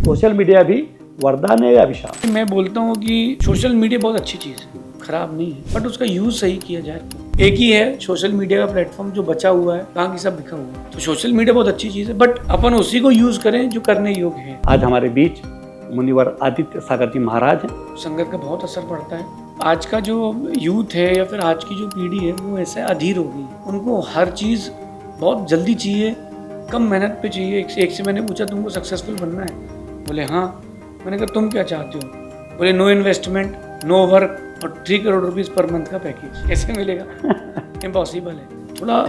Social media भी वरदान है या अभिशाप? मैं बोलता हूँ कि सोशल मीडिया बहुत अच्छी चीज़ है, खराब नहीं है, बट उसका यूज़ सही किया जाए। एक ही है सोशल मीडिया का प्लेटफॉर्म जो बचा हुआ है, बाकी सब बिखा हुआ है। तो सोशल मीडिया बहुत अच्छी चीज़ है, बट अपन उसी को यूज़ करें जो करने योग्य है। आज हमारे बीच मुनिवर आदित्य सागर जी महाराज हैं। संगत का बहुत असर पड़ता है। आज का जो यूथ है या फिर आज की जो पीढ़ी है वो ऐसे अधीर हो गई है। उनको हर चीज़ बहुत जल्दी चाहिए, कम मेहनत पे चाहिए। एक से मैंने पूछा तुमको सक्सेसफुल बनना है? बोले हाँ। मैंने कहा तुम क्या चाहते हो? बोले नो इन्वेस्टमेंट, नो वर्क और 3 करोड़ रुपीज़ पर मंथ का पैकेज। कैसे मिलेगा? इम्पॉसिबल है। थोड़ा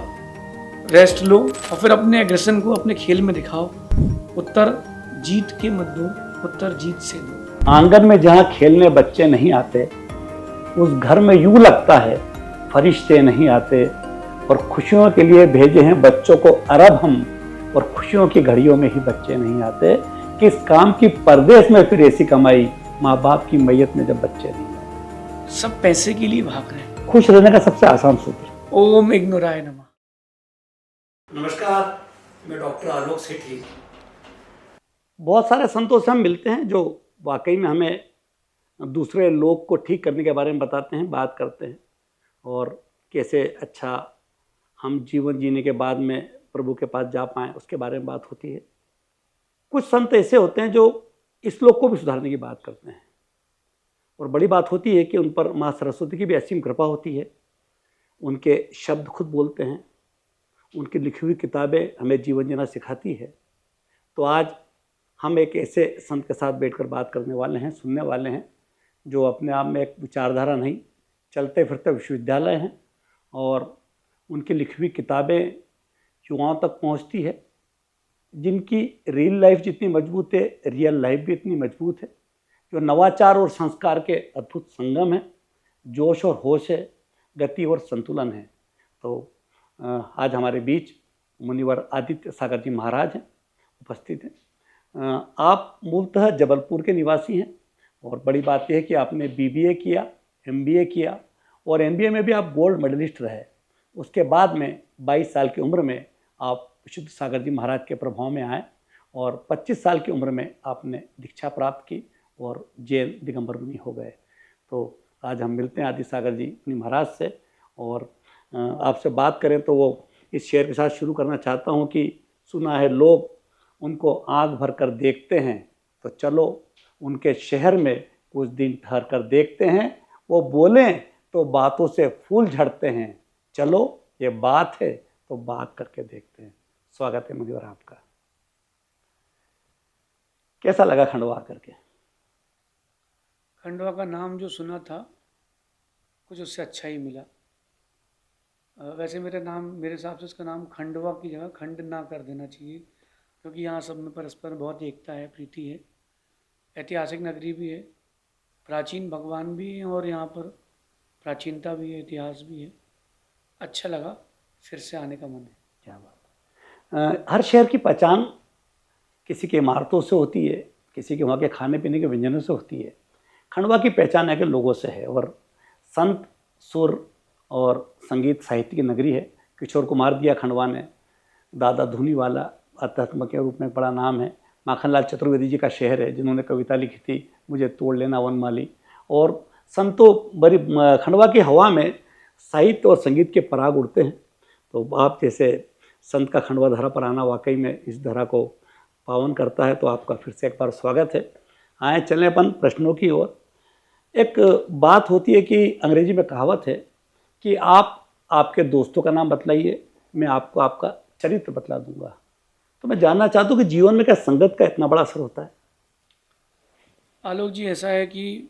रेस्ट लो और फिर अपने एग्रेशन को अपने खेल में दिखाओ। उत्तर जीत के मत दो, उत्तर जीत से दो। आंगन में जहाँ खेलने बच्चे नहीं आते, उस घर में यूं लगता है फरिश्ते नहीं आते। और खुशियों के लिए भेजे हैं बच्चों को अरब हम, और खुशियों की घड़ियों में ही बच्चे नहीं आते। किस काम की परदेश में फिर ऐसी कमाई, माँ बाप की मैयत में जब बच्चे नहीं आते। सब पैसे के लिए भाग रहे हैं। खुश रहने का सबसे आसान सूत्र। ओम इग्नोराय नमः। नमस्कार, मैं डॉक्टर आलोक सेठी। बहुत सारे संतों से हम मिलते हैं जो वाकई में हमें दूसरे लोग को ठीक करने के बारे में बताते हैं, बात करते हैं, और कैसे अच्छा हम जीवन जीने के बाद में प्रभु के पास जा पाएँ उसके बारे में बात होती है। कुछ संत ऐसे होते हैं जो इस लोक को भी सुधारने की बात करते हैं, और बड़ी बात होती है कि उन पर माँ सरस्वती की भी असीम कृपा होती है। उनके शब्द खुद बोलते हैं, उनकी लिखी हुई किताबें हमें जीवन जीना सिखाती है। तो आज हम एक ऐसे संत के साथ बैठकर बात करने वाले हैं, सुनने वाले हैं, जो अपने आप में एक विचारधारा नहीं, चलते फिरते विश्वविद्यालय हैं, और उनकी लिखी हुई किताबें युवाओं तक पहुंचती है, जिनकी रियल लाइफ जितनी मजबूत है, रियल लाइफ भी इतनी मजबूत है, जो नवाचार और संस्कार के अद्भुत संगम है, जोश और होश है, गति और संतुलन है। तो आज हमारे बीच मुनिवर आदित्य सागर जी महाराज हैं, उपस्थित हैं। आप मूलतः जबलपुर के निवासी हैं, और बड़ी बात यह है कि आपने BBA किया, MBA किया, और MBA में भी आप गोल्ड मेडलिस्ट रहे। उसके बाद में 22 साल की उम्र में आप विशुद्ध सागर जी महाराज के प्रभाव में आए, और 25 साल की उम्र में आपने दीक्षा प्राप्त की और जैन दिगंबर मुनि हो गए। तो आज हम मिलते हैं आदि सागर जी मुनि महाराज से, और आपसे बात करें तो वो इस शेर के साथ शुरू करना चाहता हूँ कि सुना है लोग उनको आँख भर कर देखते हैं, तो चलो उनके शहर में कुछ दिन ठहर कर देखते हैं। वो बोलें तो बातों से फूल झड़ते हैं, चलो ये बात है तो बात करके देखते हैं। स्वागत है मुनिवर आपका। कैसा लगा खंडवा आकर के? खंडवा का नाम जो सुना था, कुछ उससे अच्छा ही मिला। वैसे मेरे हिसाब से इसका नाम खंडवा की जगह खंड ना कर देना चाहिए, क्योंकि यहाँ सब में परस्पर बहुत एकता है, प्रीति है। ऐतिहासिक नगरी भी है, प्राचीन भगवान भी हैं, और यहाँ पर प्राचीनता भी है, इतिहास भी है। अच्छा लगा, फिर से आने का मन है। क्या बात। हर शहर की पहचान किसी की इमारतों से होती है, किसी के वहाँ के खाने पीने के व्यंजनों से होती है। खंडवा की पहचान है कि लोगों से है, और संत, सुर और संगीत साहित्य की नगरी है। किशोर कुमार दिया खंडवा ने, दादा धूनी वाला अध्यात्म के रूप में बड़ा नाम है। माखनलाल चतुर्वेदी जी का शहर है, जिन्होंने कविता लिखी थी मुझे तोड़ लेना वनमाली। और संतों बड़ी खंडवा की हवा में साहित्य और संगीत के पराग उड़ते हैं। तो आप जैसे संत का खंडवा धरा पर आना वाकई में इस धरा को पावन करता है। तो आपका फिर से एक बार स्वागत है। आए चलें अपन प्रश्नों की ओर। एक बात होती है कि अंग्रेजी में कहावत है कि आप आपके दोस्तों का नाम बतलाइए, मैं आपको आपका चरित्र बतला दूंगा। तो मैं जानना चाहता हूँ कि जीवन में क्या संगत का इतना बड़ा असर होता है? आलोक जी, ऐसा है कि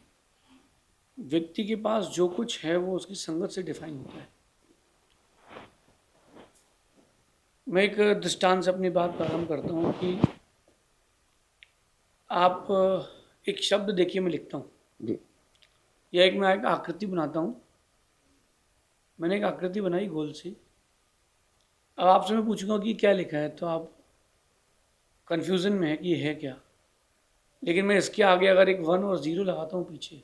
व्यक्ति के पास जो कुछ है वो उसकी संगत से डिफाइन होता है। मैं एक दृष्टांत से अपनी बात प्रारंभ करता हूँ कि आप एक शब्द देखिए, मैं लिखता हूँ जी। या मैं एक आकृति बनाता हूँ। मैंने एक आकृति बनाई गोल सी। अब आपसे मैं पूछूंगा कि क्या लिखा है, तो आप कन्फ्यूज़न में है कि ये है क्या। लेकिन मैं इसके आगे अगर एक 1 और 0 लगाता हूँ पीछे,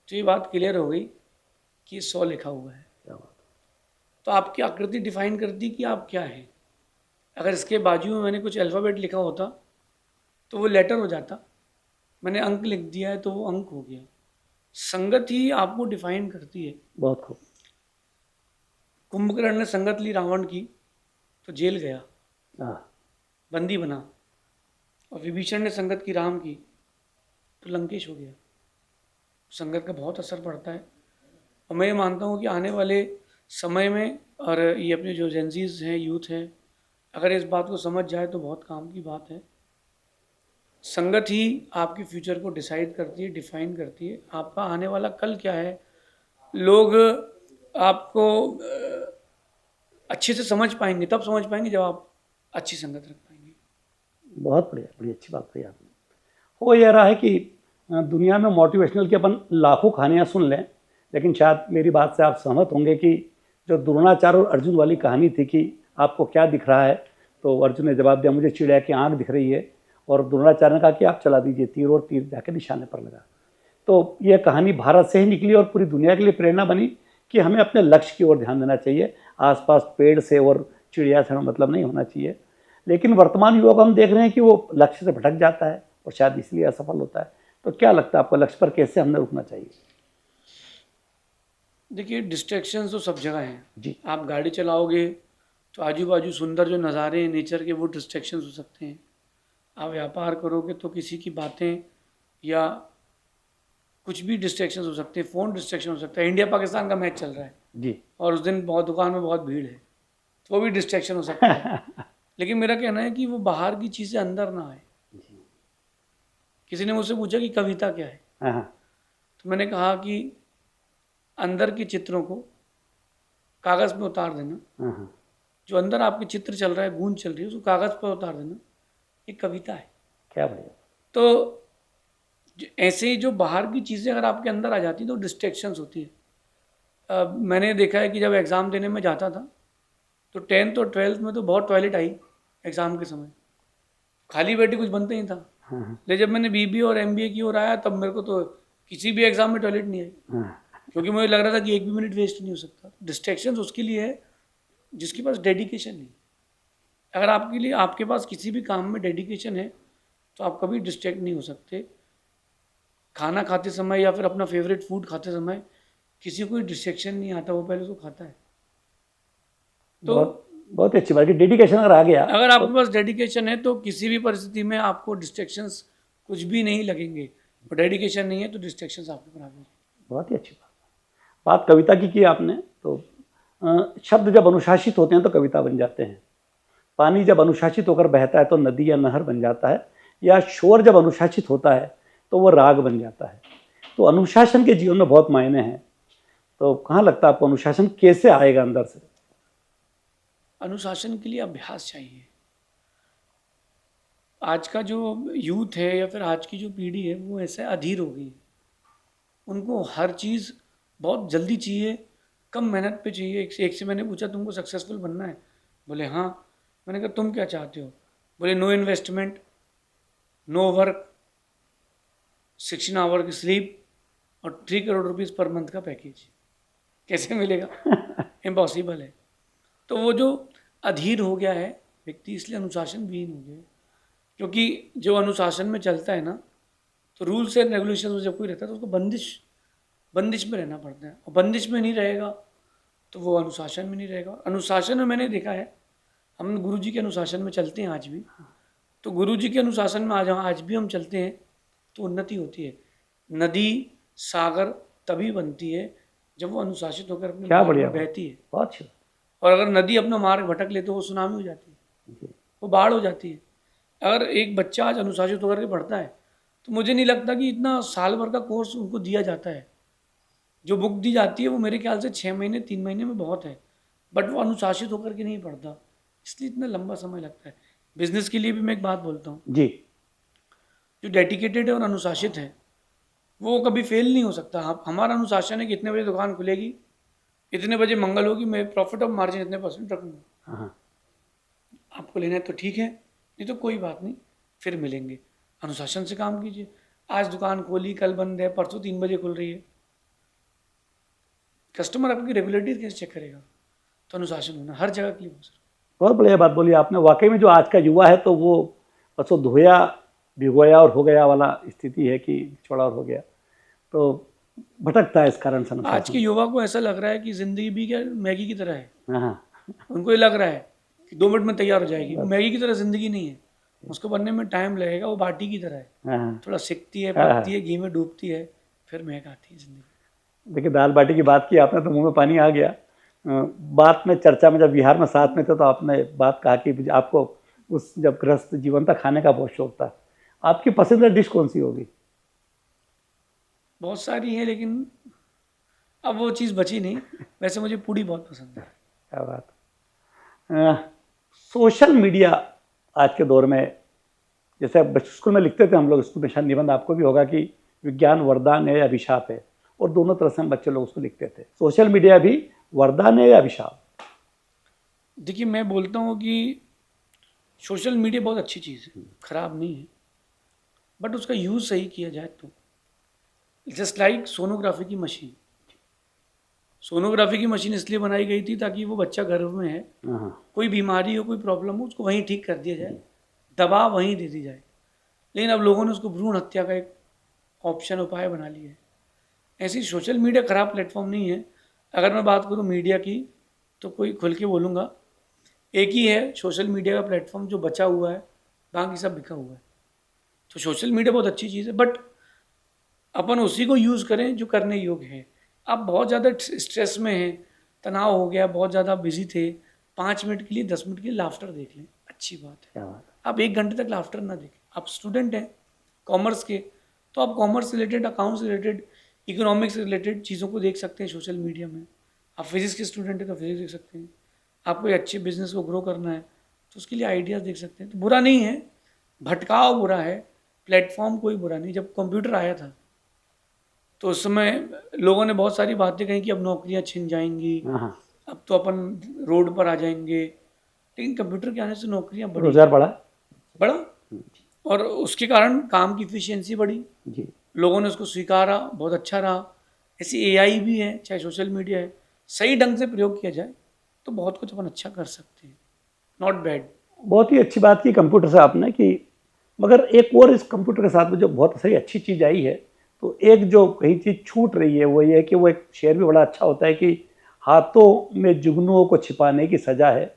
तो ये बात क्लियर हो गई कि 100 लिखा हुआ है। क्या बात। तो आपकी आकृति डिफाइन करती कि आप क्या हैं। अगर इसके बाजू में मैंने कुछ अल्फ़ाबेट लिखा होता तो वो लेटर हो जाता, मैंने अंक लिख दिया है तो वो अंक हो गया। संगत ही आपको डिफाइन करती है। बहुत खूब। कुंभकर्ण ने संगत ली रावण की तो जेल गया, हाँ, बंदी बना, और विभीषण ने संगत की राम की तो लंकेश हो गया। संगत का बहुत असर पड़ता है। और मैं ये मानता हूँ कि आने वाले समय में, और ये अपने जो जेंजीज हैं, यूथ हैं, अगर इस बात को समझ जाए तो बहुत काम की बात है। संगत ही आपके फ्यूचर को डिसाइड करती है, डिफाइन करती है। आपका आने वाला कल क्या है, लोग आपको अच्छे से समझ पाएंगे, तब समझ पाएंगे जब आप अच्छी संगत रख पाएंगे। बहुत बढ़िया, बड़ी अच्छी बात कही आपने। हो यह रहा है कि दुनिया में मोटिवेशनल की अपन लाखों कहानियाँ सुन लें, लेकिन शायद मेरी बात से आप सहमत होंगे कि जो द्रोणाचार्य और अर्जुन वाली कहानी थी कि आपको क्या दिख रहा है, तो अर्जुन ने जवाब दिया मुझे चिड़िया की आंख दिख रही है, और द्रोणाचार्य ने कहा कि आप चला दीजिए तीर, और तीर जाकर निशाने पर लगा। तो यह कहानी भारत से ही निकली और पूरी दुनिया के लिए प्रेरणा बनी कि हमें अपने लक्ष्य की ओर ध्यान देना चाहिए। आसपास पेड़ से और चिड़िया से हमें मतलब नहीं होना चाहिए। लेकिन वर्तमान युवा को हम देख रहे हैं कि वो लक्ष्य से भटक जाता है और शायद इसलिए असफल होता है। तो क्या लगता है आपको, लक्ष्य पर कैसे हमने रुकना चाहिए? देखिए, डिस्ट्रैक्शंस तो सब जगह हैं जी। आप गाड़ी चलाओगे तो आजू बाजू सुंदर जो नज़ारे हैं नेचर के, वो डिस्ट्रैक्शंस हो सकते हैं। आप व्यापार करोगे तो किसी की बातें या कुछ भी डिस्ट्रैक्शंस हो सकते हैं। फ़ोन डिस्ट्रैक्शन हो सकता है। इंडिया पाकिस्तान का मैच चल रहा है जी। और उस दिन बहुत दुकान में बहुत भीड़ है, तो वो भी डिस्ट्रैक्शन हो सकता है। लेकिन मेरा कहना है कि वो बाहर की चीज़ें अंदर ना आए। किसी ने मुझसे पूछा कि कविता क्या है, हाँ, तो मैंने कहा कि अंदर के चित्रों को कागज़ पे उतार देना, हाँ, जो अंदर आपके चित्र चल रहा है, गूंज चल रही है, उसको कागज़ पर उतार देना, ये कविता है। क्या बढ़िया। तो ऐसे ही जो बाहर की चीज़ें अगर आपके अंदर आ जाती तो डिस्ट्रैक्शंस होती है। मैंने देखा है कि जब एग्ज़ाम देने में जाता था तो 10th और 12th में तो बहुत टॉयलेट आई एग्ज़ाम के समय, खाली बैठे कुछ बनते ही था। हाँ, हाँ, लेकिन जब मैंने बीबीए और एमबीए की ओर आया तब मेरे को तो किसी भी एग्ज़ाम में टॉयलेट नहीं आई, हाँ, क्योंकि मुझे लग रहा था कि एक भी मिनट वेस्ट नहीं हो सकता। डिस्ट्रैक्शंस उसके लिए है जिसके पास डेडिकेशन नहीं। अगर आपके लिए, आपके पास किसी भी काम में डेडिकेशन है तो आप कभी डिस्ट्रैक्ट नहीं हो सकते। खाना खाते समय या फिर अपना फेवरेट फूड खाते समय किसी को डिस्ट्रैक्शन नहीं आता, वो पहले उसको खाता है। तो बहुत बहुत अच्छी बात है। डेडिकेशन अगर आ गया अगर आपके पास डेडिकेशन है तो किसी भी परिस्थिति में आपको डिस्ट्रैक्शंस कुछ भी नहीं लगेंगे, और डेडिकेशन नहीं है तो डिस्ट्रैक्शंस आपके बराबर है। बहुत ही अच्छी बात कविता की आपने। तो शब्द जब अनुशासित होते हैं तो कविता बन जाते हैं। पानी जब अनुशासित होकर बहता है तो नदी या नहर बन जाता है, या शोर जब अनुशासित होता है तो वो राग बन जाता है। तो अनुशासन के जीवन में बहुत मायने हैं। तो कहाँ लगता है आपको अनुशासन कैसे आएगा अंदर से? अनुशासन के लिए अभ्यास चाहिए। आज का जो यूथ है या फिर आज की जो पीढ़ी है वो ऐसे अधीर हो गई है। उनको हर चीज़ बहुत जल्दी चाहिए, कम मेहनत पे चाहिए। एक से मैंने पूछा तुमको सक्सेसफुल बनना है? बोले हाँ। मैंने कहा तुम क्या चाहते हो? बोले no investment, no work, 16 hour की स्लीप और 3 करोड़ रुपीज़ पर मंथ का पैकेज। कैसे मिलेगा? इम्पॉसिबल है। तो वो जो अधीर हो गया है व्यक्ति, इसलिए अनुशासन विहीन हो गया है। क्योंकि जो अनुशासन में चलता है ना, तो रूल्स एंड रेगुलेशन में जब कोई रहता है तो उसको बंदिश में रहना पड़ता है, और बंदिश में नहीं रहेगा तो वो अनुशासन में नहीं रहेगा। अनुशासन में मैंने देखा है, हम गुरु जी के अनुशासन में चलते हैं आज भी, तो गुरु जी के अनुशासन में आज भी हम चलते हैं तो उन्नति होती है। नदी सागर तभी बनती है जब वो अनुशासित होकर अपने मार्ग में बहती है। बहुत अच्छा। और अगर नदी अपना मार्ग भटक ले तो वो सुनामी हो जाती है, वो बाढ़ हो जाती है। अगर एक बच्चा आज अनुशासित होकर के पढ़ता है तो मुझे नहीं लगता कि इतना साल भर का कोर्स उनको दिया जाता है। जो बुक दी जाती है वो मेरे ख्याल से 6 महीने 3 महीने में बहुत है, बट वो अनुशासित होकर के नहीं पढ़ता, इसलिए इतना लंबा समय लगता है। बिजनेस के लिए भी मैं एक बात बोलता हूँ जी। जो डेडिकेटेड है और अनुशासित है वो कभी फेल नहीं हो सकता। हमारा अनुशासन है कि इतने बजे दुकान खुलेगी, इतने बजे मंगल होगी, मैं प्रॉफिट ऑफ मार्जिन इतने % रखूँगा। हाँ, आपको लेना है तो ठीक है, नहीं तो कोई बात नहीं, फिर मिलेंगे। अनुशासन से काम कीजिए। आज दुकान खोली, कल बंद है, परसों 3 बजे खुल रही है, कस्टमर आपकी रेगुलरिटी कैसे चेक करेगा? तो अनुशासन होना हर जगह के लिए हो सर। बहुत बढ़िया बात बोली आपने। वाकई में जो आज का युवा है तो वो बस वो धोया भिगोया और हो गया वाला स्थिति है कि छोड़ा और हो गया, तो भटकता है इस कारण से अनुशासन। आज के युवा को ऐसा लग रहा है कि ज़िंदगी भी क्या मैगी की तरह है। हाँ उनको ये लग रहा है कि 2 मिनट में तैयार हो जाएगी। वो मैगी की तरह ज़िंदगी नहीं है, उसको बनने में टाइम लगेगा। वो बाटी की तरह है, हाँ। थोड़ा सिकती है, हाँ। पकती है, घी में डूबती है, फिर महक आती है ज़िंदगी। देखिए, दाल बाटी की बात की आपने तो मुंह में पानी आ गया। बात में चर्चा में जब बिहार में साथ में थे तो आपने बात कहा कि आपको उस जब गृहस्थ जीवन था खाने का बहुत शौक था। आपकी पसंदीदा डिश कौन सी होगी? बहुत सारी है लेकिन अब वो चीज़ बची नहीं। वैसे मुझे पूड़ी बहुत पसंद है। क्या बात। सोशल मीडिया आज के दौर में, जैसे अब स्कूल में लिखते थे हम लोग, स्कूल में शायद निबंध आपको भी होगा कि विज्ञान वरदान है या अभिशाप है, और दोनों तरह से हम बच्चे लोग उसको लिखते थे। सोशल मीडिया भी वरदान है या अभिशाप? देखिए, मैं बोलता हूँ कि सोशल मीडिया बहुत अच्छी चीज़ है, ख़राब नहीं है, बट उसका यूज़ सही किया जाए तो। जस्ट लाइक सोनोग्राफी की मशीन। सोनोग्राफी की मशीन इसलिए बनाई गई थी ताकि वो बच्चा गर्भ में है, हाँ। कोई बीमारी हो, कोई प्रॉब्लम हो, उसको वहीं ठीक कर दिया जाए, दवा वहीं दे दी जाए। लेकिन अब लोगों ने उसको भ्रूण हत्या का एक ऑप्शन, उपाय बना लिया है। ऐसी सोशल मीडिया ख़राब प्लेटफॉर्म नहीं है। अगर मैं बात करूँ मीडिया की तो कोई खुल के बोलूँगा, एक ही है सोशल मीडिया का प्लेटफॉर्म जो बचा हुआ है, बाकी सब बिका हुआ है। तो सोशल मीडिया बहुत अच्छी चीज़ है, बट अपन उसी को यूज़ करें जो करने योग्य है। आप बहुत ज़्यादा स्ट्रेस में हैं, तनाव हो गया, बहुत ज़्यादा बिजी थे, 5 मिनट के लिए 10 मिनट के लिए लाफ्टर देख लें, अच्छी बात है। क्या बात। आप 1 घंटे तक लाफ्टर ना देखें। आप स्टूडेंट हैं कॉमर्स के, तो आप commerce related, accounts related, economics related चीज़ों को देख सकते हैं सोशल मीडिया में। आप फिजिक्स के स्टूडेंट हैं तो फिजिक्स देख सकते हैं। आपको कोई अच्छे बिजनेस को ग्रो करना है तो उसके लिए आइडियाज़ देख सकते हैं। तो बुरा नहीं है, भटकाव बुरा है, प्लेटफॉर्म कोई बुरा नहीं। जब कंप्यूटर आया था तो उस समय लोगों ने बहुत सारी बातें कही कि अब नौकरियां छिन जाएंगी, हाँ। अब तो अपन रोड पर आ जाएंगे। लेकिन कंप्यूटर के आने से नौकरियां बढ़ी, रोजगार बढ़ा। और उसके कारण काम की इफिशियंसी बढ़ी, जी। लोगों ने उसको स्वीकारा, बहुत अच्छा रहा। ऐसी एआई भी है, चाहे सोशल मीडिया है, सही ढंग से प्रयोग किया जाए तो बहुत कुछ अपन अच्छा कर सकते हैं। Not bad. बहुत ही अच्छी बात की कंप्यूटर से आपने कि, मगर एक और इस कंप्यूटर के साथ में जो बहुत सही अच्छी चीज़ आई है, तो एक जो कहीं चीज़ छूट रही है वो ये है कि वो एक शेर भी बड़ा अच्छा होता है कि हाथों में जुगनुओं को छिपाने की सज़ा है,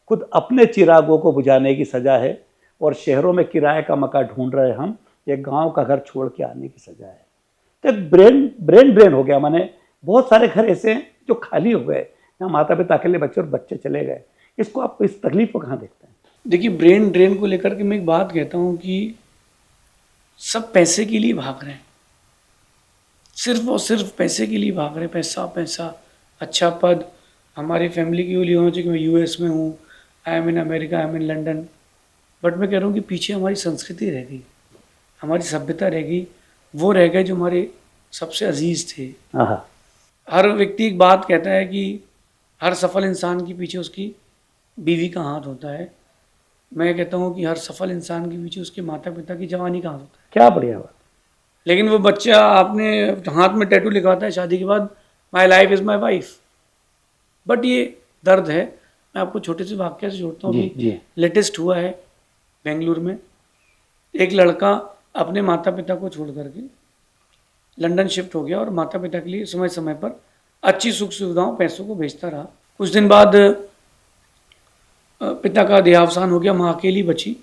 खुद अपने चिरागों को बुझाने की सज़ा है, और शहरों में किराए का मकान ढूंढ रहे हम, एक गांव का घर छोड़ के आने की सज़ा है। तो एक ब्रेन हो गया। माने बहुत सारे घर ऐसे हैं जो खाली हो गए, जहाँ माता पिता अकेले बच्चे और बच्चे चले गए। इसको आप इस तकलीफ को कहाँ देखते हैं? देखिए, ब्रेन ड्रेन को लेकर के मैं एक बात कहता हूँ कि सब पैसे के लिए भाग रहे हैं, सिर्फ और सिर्फ पैसे के लिए भाग रहे हैं। पैसा पैसा, अच्छा पद, हमारी फैमिली की लिए होना चाहिए कि मैं यूएस में हूँ, I am in America, I am in London. But मैं कह रहा हूँ कि पीछे हमारी संस्कृति रह गई, हमारी सभ्यता रह गई, वो रह गए जो हमारे सबसे अजीज़ थे। हाँ। हर व्यक्ति एक बात कहता है कि हर सफल इंसान के पीछे उसकी बीवी का हाथ होता है। मैं कहता हूँ कि हर सफल इंसान के पीछे उसके माता पिता की जवानी का हाथ होता है। क्या बढ़िया बात। लेकिन वो बच्चा आपने हाथ में टैटू लिखवाता है शादी के बाद, my life is my wife. But ये दर्द है। मैं आपको छोटे से वाक्य से जोड़ता हूँ कि लेटेस्ट हुआ है बेंगलुरु में, एक लड़का अपने माता पिता को छोड़ करके लंदन शिफ्ट हो गया और माता पिता के लिए समय समय पर अच्छी सुख सुविधाओं, पैसों को भेजता रहा। कुछ दिन बाद पिता का देहावसान हो गया, माँ अकेली बची।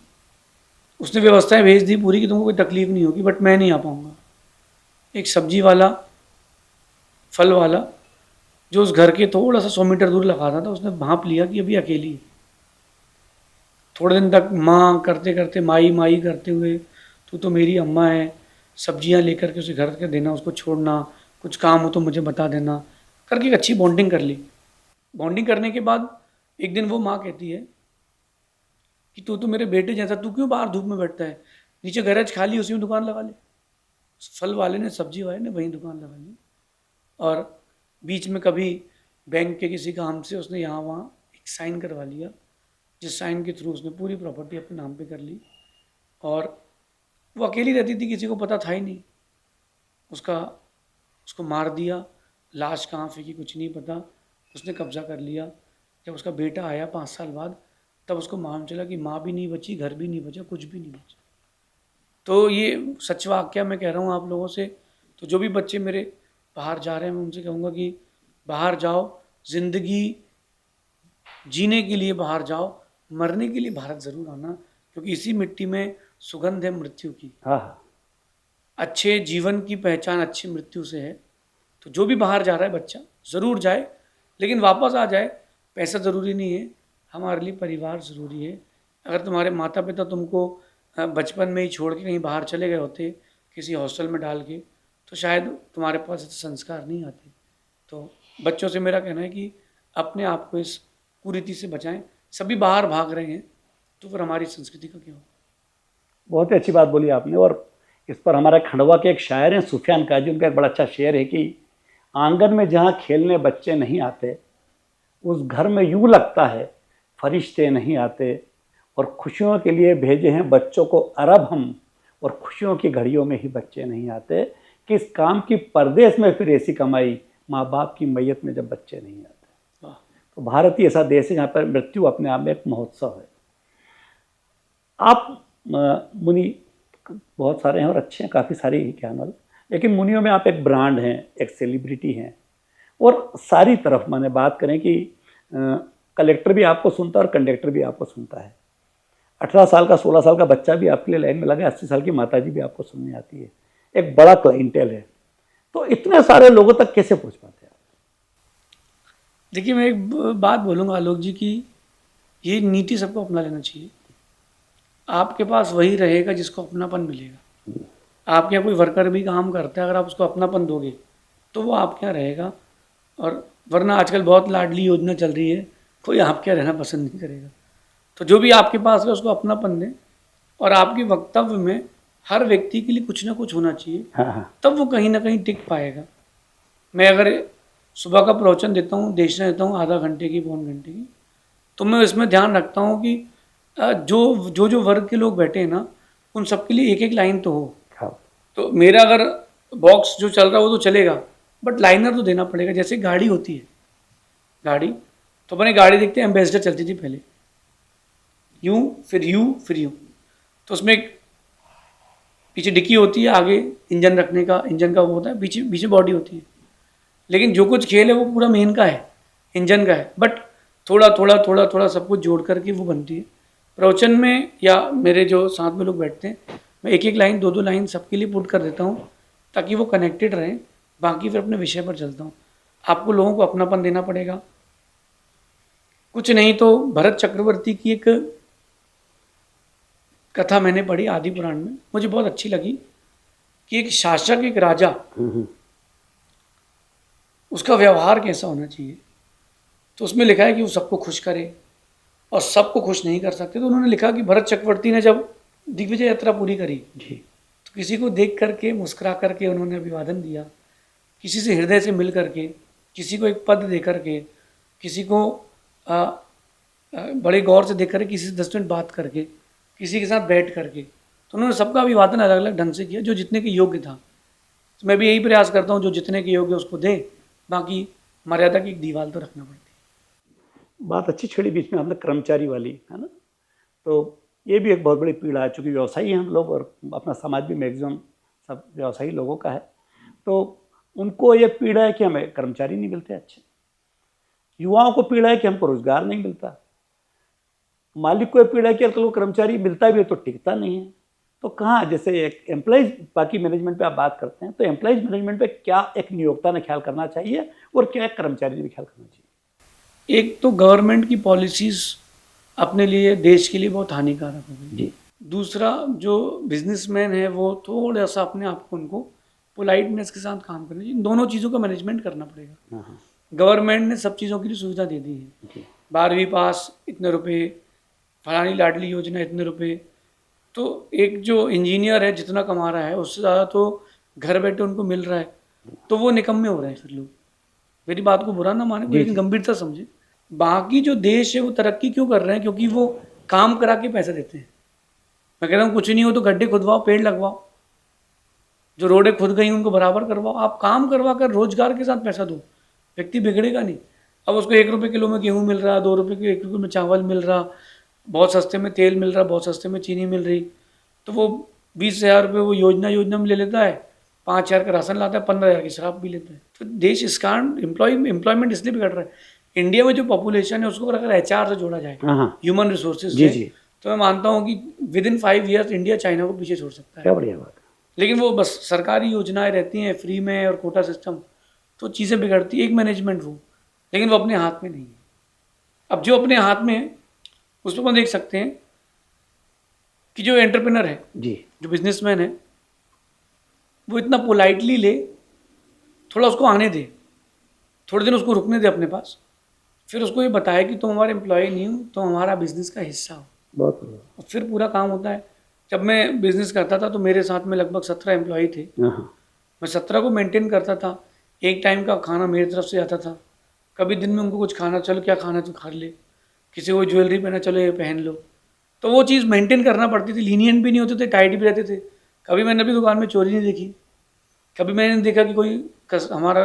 उसने व्यवस्थाएं भेज दी पूरी कि तुमको कोई तकलीफ नहीं होगी, बट मैं नहीं आ पाऊँगा। एक सब्जी वाला, फल वाला, जो उस घर के थोड़ा सा 100 मीटर दूर लगा था, उसने भांप लिया कि अभी अकेली है। थोड़े दिन तक माँ करते करते, माई माई करते हुए, तू तो मेरी अम्मा है, सब्जियां लेकर के उसे घर के देना, उसको छोड़ना, कुछ काम हो तो मुझे बता देना, करके एक अच्छी बॉन्डिंग कर ली। बॉन्डिंग करने के बाद एक दिन वो माँ कहती है कि तू तो मेरे बेटे जैसा, तू क्यों बाहर धूप में बैठता है, नीचे गैरेज खाली, उसी में दुकान लगा ले। फल वाले ने, सब्जी वाले ने वहीं दुकान लगा ली, और बीच में कभी बैंक के किसी काम से उसने यहाँ वहाँ एक साइन करवा लिया, जिस साइन के थ्रू उसने पूरी प्रॉपर्टी अपने नाम पे कर ली। और वो अकेली रहती थी, किसी को पता था ही नहीं। उसको मार दिया, लाश कहाँ फेंकी कुछ नहीं पता, उसने कब्जा कर लिया। जब उसका बेटा आया 5 साल बाद, तब उसको मालूम चला कि माँ भी नहीं बची, घर भी नहीं बचा, कुछ भी नहीं बचा। तो ये सच वाक्य मैं कह रहा हूँ आप लोगों से। तो जो भी बच्चे मेरे बाहर जा रहे हैं, मैं उनसे कहूँगा कि बाहर जाओ, ज़िंदगी जीने के लिए बाहर जाओ, मरने के लिए भारत ज़रूर आना, क्योंकि इसी मिट्टी में सुगंध है मृत्यु की। हाँ हाँ। अच्छे जीवन की पहचान अच्छी मृत्यु से है। तो जो भी बाहर जा रहा है बच्चा ज़रूर जाए, लेकिन वापस आ जाए। पैसा ज़रूरी नहीं है, हमारे लिए परिवार ज़रूरी है। अगर तुम्हारे माता पिता तुमको बचपन में ही छोड़ के कहीं बाहर चले गए होते, किसी हॉस्टल में डाल के, तो शायद तुम्हारे पास ऐसे संस्कार नहीं आते। तो बच्चों से मेरा कहना है कि अपने आप को इस कुरीति से बचाएं। सभी बाहर भाग रहे हैं, तो फिर हमारी संस्कृति का क्या हो। बहुत ही अच्छी बात बोली आपने। और इस पर हमारा खंडवा के एक शायर हैं सुफियान काजी, उनका एक बड़ा अच्छा शेर है कि आंगन में जहाँ खेलने बच्चे नहीं आते, उस घर में यूँ लगता है फरिश्ते नहीं आते। और खुशियों के लिए भेजे हैं बच्चों को अरब हम, और खुशियों की घड़ियों में ही बच्चे नहीं आते। किस काम की परदेश में फिर ऐसी कमाई, माँ बाप की मैयत में जब बच्चे नहीं आते। तो भारत ही ऐसा देश है जहाँ पर मृत्यु अपने आप में एक महोत्सव है। आप मुनि बहुत सारे हैं और अच्छे हैं, काफ़ी सारे ज्ञान वाले, लेकिन मुनियों में आप एक ब्रांड हैं, एक सेलिब्रिटी हैं। और सारी तरफ माने बात करें कि कलेक्टर भी आपको सुनता है और कंडक्टर भी आपको सुनता है। 18 साल का 16 साल का बच्चा भी आपके लिए लाइन में लगा है, 80 साल की माताजी भी आपको सुनने आती है। एक बड़ा क्लाइंटेल है। तो इतने सारे लोगों तक कैसे पहुंच पाते हैं आप? देखिए, मैं एक बात बोलूँगा आलोक जी की ये नीति सबको अपना लेना चाहिए। आपके पास वही रहेगा जिसको अपनापन मिलेगा। आपके यहाँ कोई वर्कर भी काम करता है, अगर आप उसको अपनापन दोगे तो वो आपके यहाँ रहेगा। और वरना आजकल बहुत लाडली योजना चल रही है, कोई आपके यहाँ रहना पसंद नहीं करेगा। तो जो भी आपके पास है उसको अपनापन दें, और आपके वक्तव्य में हर व्यक्ति के लिए कुछ ना कुछ होना चाहिए। हाँ। तब वो कहीं ना कहीं टिक पाएगा। मैं अगर सुबह का प्रवचन देता हूँ, देशना देता हूँ आधा घंटे की, पौन घंटे की, तो मैं इसमें ध्यान रखता हूँ कि जो वर्ग के लोग बैठे हैं ना, उन सबके लिए एक एक लाइन तो हो। हाँ। तो मेरा अगर बॉक्स जो चल रहा है वो तो चलेगा, बट लाइनर तो देना पड़ेगा। जैसे गाड़ी होती है, गाड़ी तो अपने गाड़ी देखते हैं, एम्बेसडर चलती थी पहले, यूं फिर यूं फिर यूं। तो उसमें एक पीछे डिक्की होती है, आगे इंजन रखने का, इंजन का वो होता है, पीछे पीछे बॉडी होती है। लेकिन जो कुछ खेल है वो पूरा मेन का है, इंजन का है, बट थोड़ा थोड़ा थोड़ा थोड़ा सब कुछ जोड़ करके वो बनती है। प्रवचन में या मेरे जो साथ में लोग बैठते हैं, मैं एक एक लाइन, दो दो लाइन सबके लिए पुट कर देता हूँ ताकि वो कनेक्टेड रहें। बाकी फिर अपने विषय पर चलता हूँ। आपको लोगों को अपनापन देना पड़ेगा। कुछ नहीं तो भरत चक्रवर्ती की एक कथा मैंने पढ़ी आदि पुराण में, मुझे बहुत अच्छी लगी कि एक शासक, एक राजा, उसका व्यवहार कैसा होना चाहिए। तो उसमें लिखा है कि वो सबको खुश करे, और सबको खुश नहीं कर सकते। तो उन्होंने लिखा कि भरत चक्रवर्ती ने जब दिग्विजय यात्रा पूरी करी जी, तो किसी को देख करके, मुस्कुरा करके उन्होंने अभिवादन दिया, किसी से हृदय से मिल करके, किसी को एक पद दे करके, किसी को बड़े गौर से देख करके, किसी से 10 मिनट बात करके, किसी के साथ बैठ करके। तो उन्होंने सबका अभिवादन अलग अलग ढंग से किया, जो जितने के योग्य था। तो मैं भी यही प्रयास करता हूँ, जो जितने के योग्य उसको दे, बाकी मर्यादा की एक दीवार तो रखना पड़ती है। बात अच्छी छेड़ी बीच में हमने कर्मचारी वाली, है ना। तो ये भी एक बहुत बड़ी पीड़ा है, चूँकि व्यवसायी हैं हम लोग और अपना समाज भी मैक्सिमम सब व्यवसायी लोगों का है। तो उनको ये पीड़ा है कि हमें कर्मचारी नहीं मिलते अच्छे। युवाओं को पीड़ा है कि हमको रोजगार नहीं मिलता। मालिक को ये पीड़ा है कि अगर कर्मचारी मिलता भी है तो टिकता नहीं है। तो कहाँ, जैसे एक एम्प्लॉइज, बाकी मैनेजमेंट पे आप बात करते हैं, तो एम्प्लॉइज मैनेजमेंट पे क्या एक नियोक्ता ने ख्याल करना चाहिए और क्या एक कर्मचारी ने भी ख्याल करना चाहिए? एक तो गवर्नमेंट की पॉलिसीज़ अपने लिए, देश के लिए बहुत हानिकारक हो गई जी। दूसरा, जो बिजनेसमैन है वो थोड़ा सा अपने आप को, उनको पोलाइटनेस के साथ काम करना चाहिए। इन दोनों चीज़ों का मैनेजमेंट करना पड़ेगा। गवर्नमेंट ने सब चीज़ों के लिए सुविधा दे दी है। 12वीं पास इतने रुपए, फलानी लाडली योजना इतने रुपए। तो एक जो इंजीनियर है जितना कमा रहा है उससे ज़्यादा तो घर बैठे उनको मिल रहा है, तो वो निकम्मे हो रहे हैं। फिर लोग, मेरी बात को बुरा ना माने, लेकिन गंभीरता समझे। बाकी जो देश है वो तरक्की क्यों कर रहे हैं? क्योंकि वो काम करा के पैसे देते हैं। मैं कह रहा हूँ कुछ नहीं हो तो गड्ढे खुदवाओ, पेड़ लगवाओ, जो रोडें खुद गई उनको बराबर करवाओ। आप काम करवा कर रोजगार के साथ पैसा दो, व्यक्ति बिगड़ेगा नहीं। अब उसको 1 रुपये किलो में गेहूँ मिल रहा, 2 रुपये के 1 किलो में चावल मिल रहा, बहुत सस्ते में तेल मिल रहा, बहुत सस्ते में चीनी मिल रही, तो वो 20,000 रुपये वो योजना में ले लेता है, 5,000 का राशन लाता है, 15,000 की शराब पी लेता है। तो देश इस कारण एम्प्लॉयमेंट इसलिए बिगड़ रहा है। इंडिया में जो पॉपुलेशन है उसको अगर HR से जोड़ा जाए, ह्यूमन रिसोर्सेज जी से, जी, तो मैं मानता हूँ कि with in 5 years India China को पीछे छोड़ सकता है। क्या बढ़िया बात है। लेकिन वो बस सरकारी योजनाएं रहती हैं फ्री में और कोटा सिस्टम, तो चीज़ें बिगड़ती है, एक मैनेजमेंट वो, लेकिन वो अपने हाथ में नहीं है। अब जो अपने हाथ में है उस पर हम देख सकते हैं कि जो एंटरप्रेनर है, जी, जो बिजनेसमैन है, वो इतना पोलाइटली ले, थोड़ा उसको आने दे, थोड़े दिन उसको रुकने दे अपने पास, फिर उसको ये बताया कि तुम हमारे एम्प्लॉय नहीं हो, तुम हमारा बिजनेस का हिस्सा हो, बहुत बढ़िया। और फिर पूरा काम होता है। जब मैं बिजनेस करता था तो मेरे साथ में लगभग 17 एम्प्लॉय थे। मैं 17 को मेंटेन करता था। एक टाइम का खाना मेरी तरफ से आता था। कभी दिन में उनको कुछ खाना, चलो क्या खाना तो खा ले, किसी को ज्वेलरी पहना, चलो ये पहन लो, तो वो चीज़ मेंटेन करना पड़ती थी। लीनियंट भी नहीं होते थे, टाइट भी रहते थे। कभी मैंने अपनी दुकान में चोरी नहीं देखी, कभी मैंने नहीं देखा कि कोई हमारा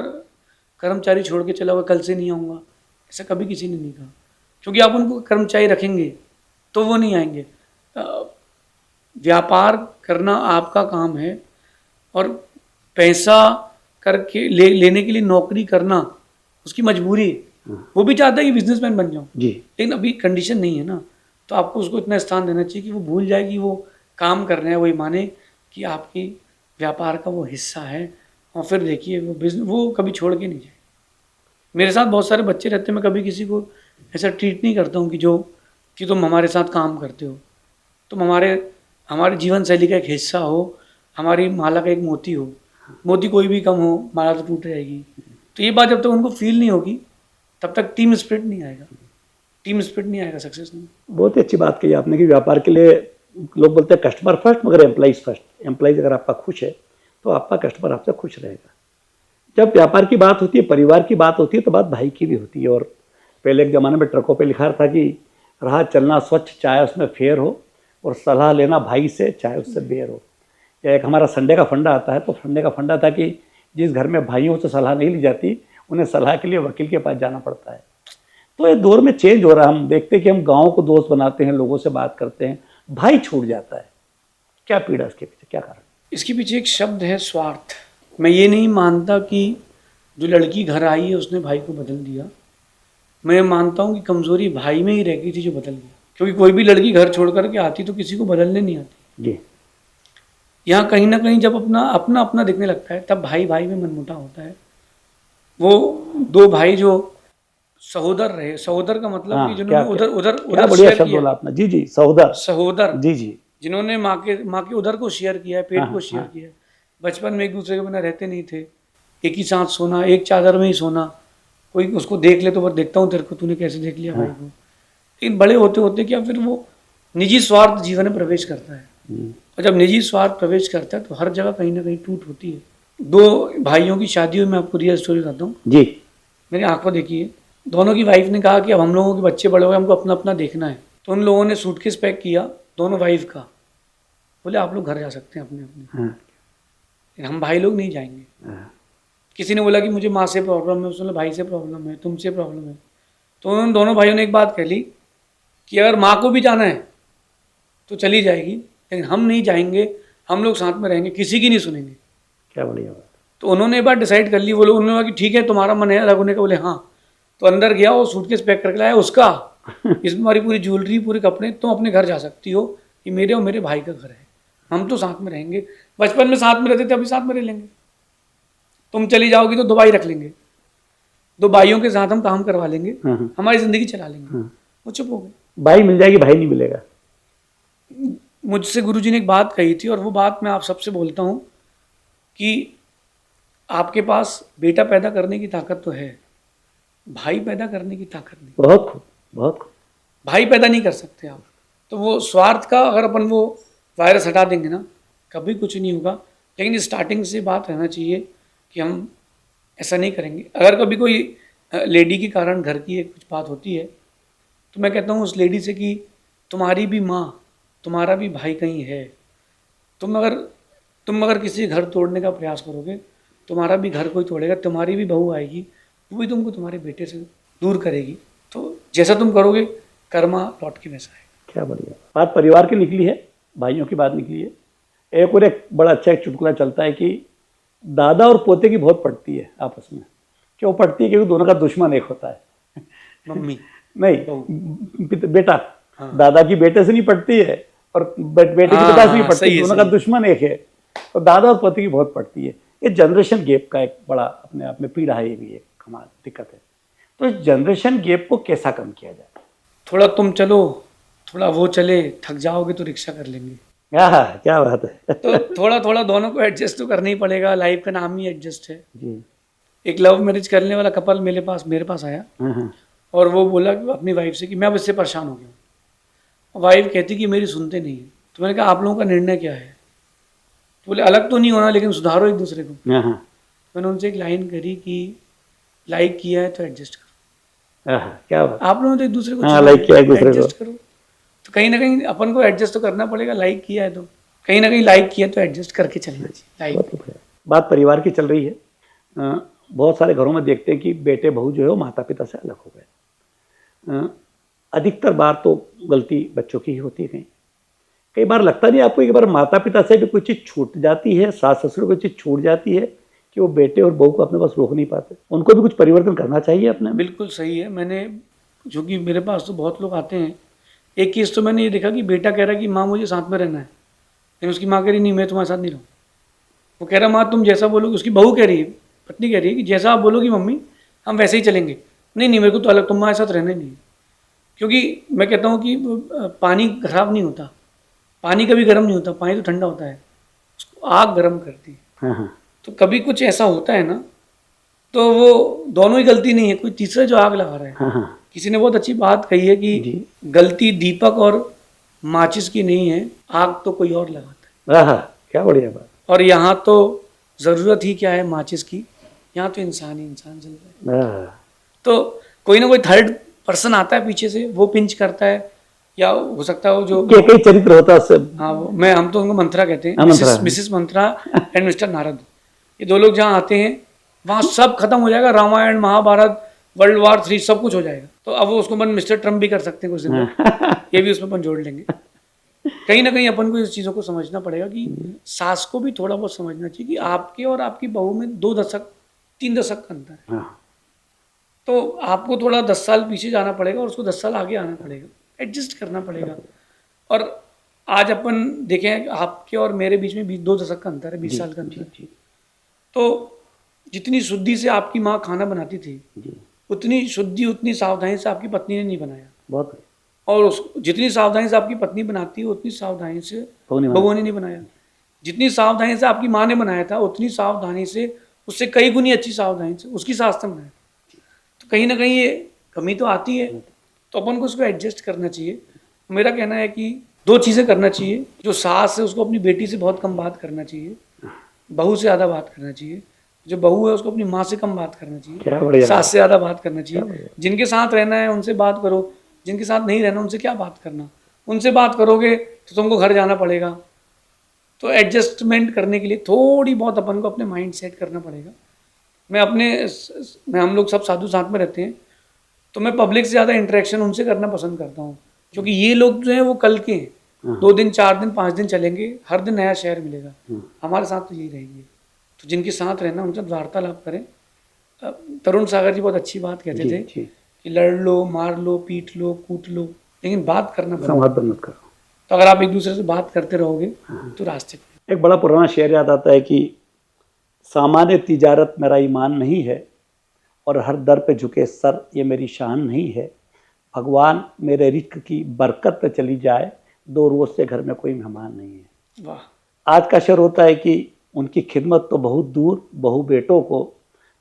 कर्मचारी छोड़ के चला हुआ कल से नहीं आऊँगा, ऐसा कभी किसी ने नहीं कहा। क्योंकि आप उनको कर्मचारी रखेंगे तो वो नहीं आएंगे। व्यापार करना आपका काम है, और पैसा करके लेने के लिए नौकरी करना उसकी मजबूरी है। वो भी चाहता है कि बिजनेसमैन बन जाऊँ जी, लेकिन अभी कंडीशन नहीं है ना, तो आपको उसको इतना स्थान देना चाहिए कि वो भूल जाए कि वो काम कर रहे हैं, वही माने कि आपकी व्यापार का वो हिस्सा है, और फिर देखिए वो बिजनेस वो कभी छोड़ के नहीं जाए। मेरे साथ बहुत सारे बच्चे रहते हैं, मैं कभी किसी को ऐसा ट्रीट नहीं करता हूँ कि तुम हमारे साथ काम करते हो, तुम हमारे जीवन शैली का एक हिस्सा हो, हमारी माला का एक मोती हो। मोती कोई भी कम हो, माला तो टूट जाएगी। तो ये बात जब तक उनको फील नहीं होगी तब तक टीम स्पिरिट नहीं आएगा, सक्सेस नहीं। बहुत ही अच्छी बात कही आपने कि व्यापार के लिए लोग बोलते हैं कस्टमर फर्स्ट मगर एम्प्लॉइज फर्स्ट। एम्प्लॉइज अगर आपका खुश है तो आपका कस्टमर आपसे खुश रहेगा। जब व्यापार की बात होती है, परिवार की बात होती है, तो बात भाई की भी होती है। और पहले एक ज़माने में ट्रकों पे लिखा था कि राह चलना स्वच्छ चाहे उसमें फेर हो, और सलाह लेना भाई से चाहे उससे बेर हो। या एक हमारा संडे का फंडा आता है, तो संडे का फंडा था कि जिस घर में भाइयों से सलाह नहीं ली जाती उन्हें सलाह के लिए वकील के पास जाना पड़ता है। तो ये दौर में चेंज हो रहा है। हम देखते हैं कि हम गाँव को दोस्त बनाते हैं, लोगों से बात करते हैं, भाई छूट जाता है। क्या पीड़ा इसके पीछे, क्या कारण? इसके पीछे एक शब्द है, स्वार्थ। मैं ये नहीं मानता कि जो लड़की घर आई है उसने भाई को बदल दिया। मैं मानता हूँ कि कमज़ोरी भाई में ही रह गई थी जो बदल गया। क्योंकि कोई भी लड़की घर छोड़ करके आती तो किसी को बदलने नहीं आती जी, यहाँ कहीं ना कहीं जब अपना दिखने लगता है तब भाई भाई में मनमुटाव होता है। वो दो भाई जो सहोदर रहे, सहोदर का मतलब कि जिन्होंने उधर उधर क्या उधर बढ़िया शेयर शब्द किया। बोला आपने। जी जी, सहोदर, सहोदर जी जी, जिन्होंने माँ के उधर को शेयर किया है, पेट को शेयर हाँ। किया है। बचपन में एक दूसरे के बिना रहते नहीं थे, एक ही साथ सोना, एक चादर में ही सोना। कोई उसको देख ले तो वो देखता हूँ तेरे को, तूने कैसे देख लिया भाई को। लेकिन बड़े होते होते क्या फिर वो निजी स्वार्थ जीवन में प्रवेश करता है, और जब निजी स्वार्थ प्रवेश करता है तो हर जगह कहीं ना कहीं टूट होती है। दो भाइयों की शादी हुई, मैं आपको रियल स्टोरी बताता हूँ जी, मेरी आंखों देखी है। दोनों की वाइफ ने कहा कि अब हम लोगों के बच्चे बड़े हो गए, हमको अपना अपना देखना है। तो उन लोगों ने सूटकेस पैक किया, दोनों वाइफ का, बोले आप लोग घर जा सकते हैं अपने अपने, लेकिन हम भाई लोग नहीं जाएंगे। किसी ने बोला कि मुझे माँ से प्रॉब्लम है, उसने बोला भाई से प्रॉब्लम है, तुमसे प्रॉब्लम है। तो उन दोनों भाइयों ने एक बात कह ली कि अगर माँ को भी जाना है तो चली जाएगी, लेकिन हम नहीं जाएंगे, हम लोग साथ में रहेंगे, किसी की नहीं सुनेंगे। क्या बढ़िया बात। तो उन्होंने एक बार डिसाइड कर ली। वो लोग, उन्होंने कहा कि ठीक है तुम्हारा मन है अलग होने का। बोले हाँ। तो अंदर गया, वो सूटकेस पैक करके लाया उसका, इसमें हमारी पूरी ज्वेलरी, पूरे कपड़े, तुम अपने घर जा सकती हो, ये मेरे और मेरे भाई का घर है, हम तो साथ में रहेंगे, बचपन में साथ में रहते थे, अभी साथ में रह लेंगे। तुम चली जाओगी तो 2 भाई रख लेंगे, 2 भाइयों के साथ हम काम करवा लेंगे, हमारी जिंदगी चला लेंगे। वो चुप हो गए। भाई मिल जाएगी, भाई नहीं मिलेगा। मुझसे गुरुजी ने एक बात कही थी, और वो बात मैं आप सबसे बोलता हूँ कि आपके पास बेटा पैदा करने की ताकत तो है, भाई पैदा करने की ताकत नहीं। बहुत खूब, बहुत खूब। भाई पैदा नहीं कर सकते आप। तो वो स्वार्थ का अगर अपन वो वायरस हटा देंगे ना, कभी कुछ नहीं होगा। लेकिन स्टार्टिंग से बात रहना चाहिए कि हम ऐसा नहीं करेंगे। अगर कभी कोई लेडी के कारण घर की कुछ बात होती है तो मैं कहता हूँ उस लेडी से कि तुम्हारी भी माँ, तुम्हारा भी भाई कहीं है। तुम अगर किसी घर तोड़ने का प्रयास करोगे, तुम्हारा भी घर कोई तोड़ेगा, तुम्हारी भी बहू आएगी, वो भी तुमको तुम्हारे बेटे से दूर करेगी। तो जैसा तुम करोगे कर्मा लौट के वैसा है। क्या बढ़िया बात। परिवार की निकली है, भाइयों की बात निकली है। एक और एक बड़ा अच्छा एक चुटकुला चलता है कि दादा और पोते की बहुत पड़ती है आपस में। क्यों पड़ती है? क्योंकि दोनों का दुश्मन एक होता है। मम्मी नहीं, बेटा। हाँ। दादा की बेटे से नहीं पड़ती है और बेटे की हाँ, पिता से नहीं हाँ, पड़ती सही है, है, दोनों सही का है। दुश्मन एक है। तो दादा और पोते की बहुत पड़ती है। ये जनरेशन गैप का एक बड़ा अपने आप में पीड़ा है, ये भी एक कमाल दिक्कत है। तो इस जनरेशन गैप को कैसा कम किया जाए? थोड़ा तुम चलो, थोड़ा वो चले, थक जाओगे तो रिक्शा कर लेंगे। क्या बात है। तो थोड़ा थोड़ा दोनों को एडजस्ट तो करना ही पड़ेगा, लाइफ का नाम ही एडजस्ट है। जी। एक लव मैरिज करने वाला कपल मेरे पास आया हाँ हाँ। और वो बोला कि अपनी वाइफ से कि मैं अब इससे परेशान हो गया हूँ। वाइफ कहती कि मेरी सुनते नहीं है। तो मैंने कहा आप लोगों का निर्णय क्या है? तो बोले अलग तो नहीं होना लेकिन सुधारो एक दूसरे को। हाँ हाँ। मैंने उनसे एक लाइन करी कि लाइक किया है तो एडजस्ट करो। क्या बात। आप लोगों ने तो एक दूसरे को हाँ, चुना लाइक है, किया एक दूसरे को। एडजस्ट करो। तो कहीं ना कहीं अपन को एडजस्ट तो करना पड़ेगा। लाइक किया है तो कहीं ना कहीं लाइक किया तो एडजस्ट करके चलना चाहिए लाइफ। बात परिवार की चल रही है। बहुत सारे घरों में देखते हैं कि बेटे बहू जो है वो माता पिता से अलग हो गए। अधिकतर बार तो गलती बच्चों की ही होती है। कई बार लगता नहीं आपको, एक बार माता पिता से भी कोई चीज़ छूट जाती है, सास ससुर को कोई चीज़ छूट जाती है कि वो बेटे और बहू को अपने पास रोक नहीं पाते? उनको भी कुछ परिवर्तन करना चाहिए अपने में। बिल्कुल सही है। मैंने जो कि मेरे पास तो बहुत लोग आते हैं। एक केस तो मैंने ये देखा कि बेटा कह रहा है कि माँ मुझे साथ में रहना है, लेकिन उसकी माँ कह रही नहीं मैं तुम्हारे साथ नहीं रहूँ। वो कह रहा माँ तुम जैसा बोलोगी, उसकी बहू कह रही है, पत्नी कह रही है कि जैसा आप बोलोगी मम्मी हम वैसे ही चलेंगे। नहीं नहीं मेरे को तो अलग तुम्हारे साथ रहना ही नहीं है। क्योंकि मैं कहता हूँ कि पानी खराब नहीं होता, पानी कभी गर्म नहीं होता, पानी तो ठंडा होता है, उसको आग गर्म करती है। हाँ हाँ। तो कभी कुछ ऐसा होता है ना तो वो दोनों ही गलती नहीं है, कोई तीसरा जो आग लगा रहा है। हाँ हाँ। किसी ने बहुत अच्छी बात कही है कि जी। गलती दीपक और माचिस की नहीं है, आग तो कोई और लगाता है। क्या बढ़िया बात। और यहाँ तो ज़रूरत ही क्या है माचिस की, यहाँ तो इंसान ही इंसान चल रहा है। तो कोई ना कोई थर्ड पर्सन आता है पीछे से, वो पिंच करता है, या हो सकता है वो जो कई चरित्र होता है उससे। हाँ वो हम तो उनको मंत्रा कहते हैं, Mantra. Mrs Mantra and mister Narad. ये दो लोग जहाँ आते हैं वहाँ सब खत्म हो जाएगा, रामायण महाभारत वर्ल्ड वार 3 सब कुछ हो जाएगा। तो अब वो उसको अपन मिस्टर ट्रम्प भी कर सकते हैं कुछ दिन बाद, ये भी उसमें अपन जोड़ लेंगे। कहीं ना कहीं अपन को इस चीज़ों को समझना पड़ेगा कि सास को भी थोड़ा बहुत समझना चाहिए कि आपके और आपकी बहू में 2 दशक 3 दशक का अंतर है। तो आपको थोड़ा 10 साल पीछे जाना पड़ेगा और उसको 10 साल आगे आना पड़ेगा, एडजस्ट करना पड़ेगा। और आज अपन देखें आपके और मेरे बीच में 2 दशक का अंतर है, 20 साल का अंतर। तो जितनी शुद्धि से आपकी माँ खाना बनाती थी, उतनी शुद्धि उतनी सावधानी से आपकी पत्नी ने नहीं बनाया। बहुत। और जितनी सावधानी से आपकी पत्नी बनाती है उतनी सावधानी से बहू ने नहीं बनाया। जितनी सावधानी से आपकी माँ ने बनाया था उतनी सावधानी से, उससे कई गुनी अच्छी सावधानी से उसकी सास ने बनाया। तो कहीं ना कहीं ये कमी तो आती है, तो अपन को उसको एडजस्ट करना चाहिए। मेरा कहना है कि 2 चीज़ें करना चाहिए। जो सास है उसको अपनी बेटी से बहुत कम बात करना चाहिए, बहू से ज़्यादा बात करना चाहिए। जो बहू है उसको अपनी माँ से कम बात करना चाहिए, सास से ज़्यादा बात करना चाहिए। जिनके साथ रहना है उनसे बात करो, जिनके साथ नहीं रहना उनसे क्या बात करना। उनसे बात करोगे तो तुमको घर जाना पड़ेगा। तो एडजस्टमेंट करने के लिए थोड़ी बहुत अपन को अपने माइंड सेट करना पड़ेगा। मैं हम लोग सब साधु साथ में रहते हैं, तो मैं पब्लिक से ज़्यादा इंटरेक्शन उनसे करना पसंद करता हूँ, क्योंकि ये लोग जो हैं वो कल के हैं। 2 दिन 4 दिन 5 दिन चलेंगे, हर दिन नया शहर मिलेगा। हमारे साथ तो यही रहेंगे। तो जिनके साथ रहना उनसे वार्तालाप करें। तरुण सागर जी बहुत अच्छी बात कहते थे कि लड़ लो, मार लो, पीट लो, कूट लो, लेकिन बात करना संवाद मत करो। तो अगर आप एक दूसरे से बात करते रहोगे तो रास्ते। एक बड़ा पुराना शेर याद आता है कि सामान्य तिजारत मेरा ईमान नहीं है और हर दर पे झुके सर ये मेरी शान नहीं है। भगवान मेरे रिस्क की बरकत पे चली जाए, 2 रोज से घर में कोई मेहमान नहीं है। वाह। आज का शेर होता है कि उनकी खिदमत तो बहुत दूर, बहू बेटों को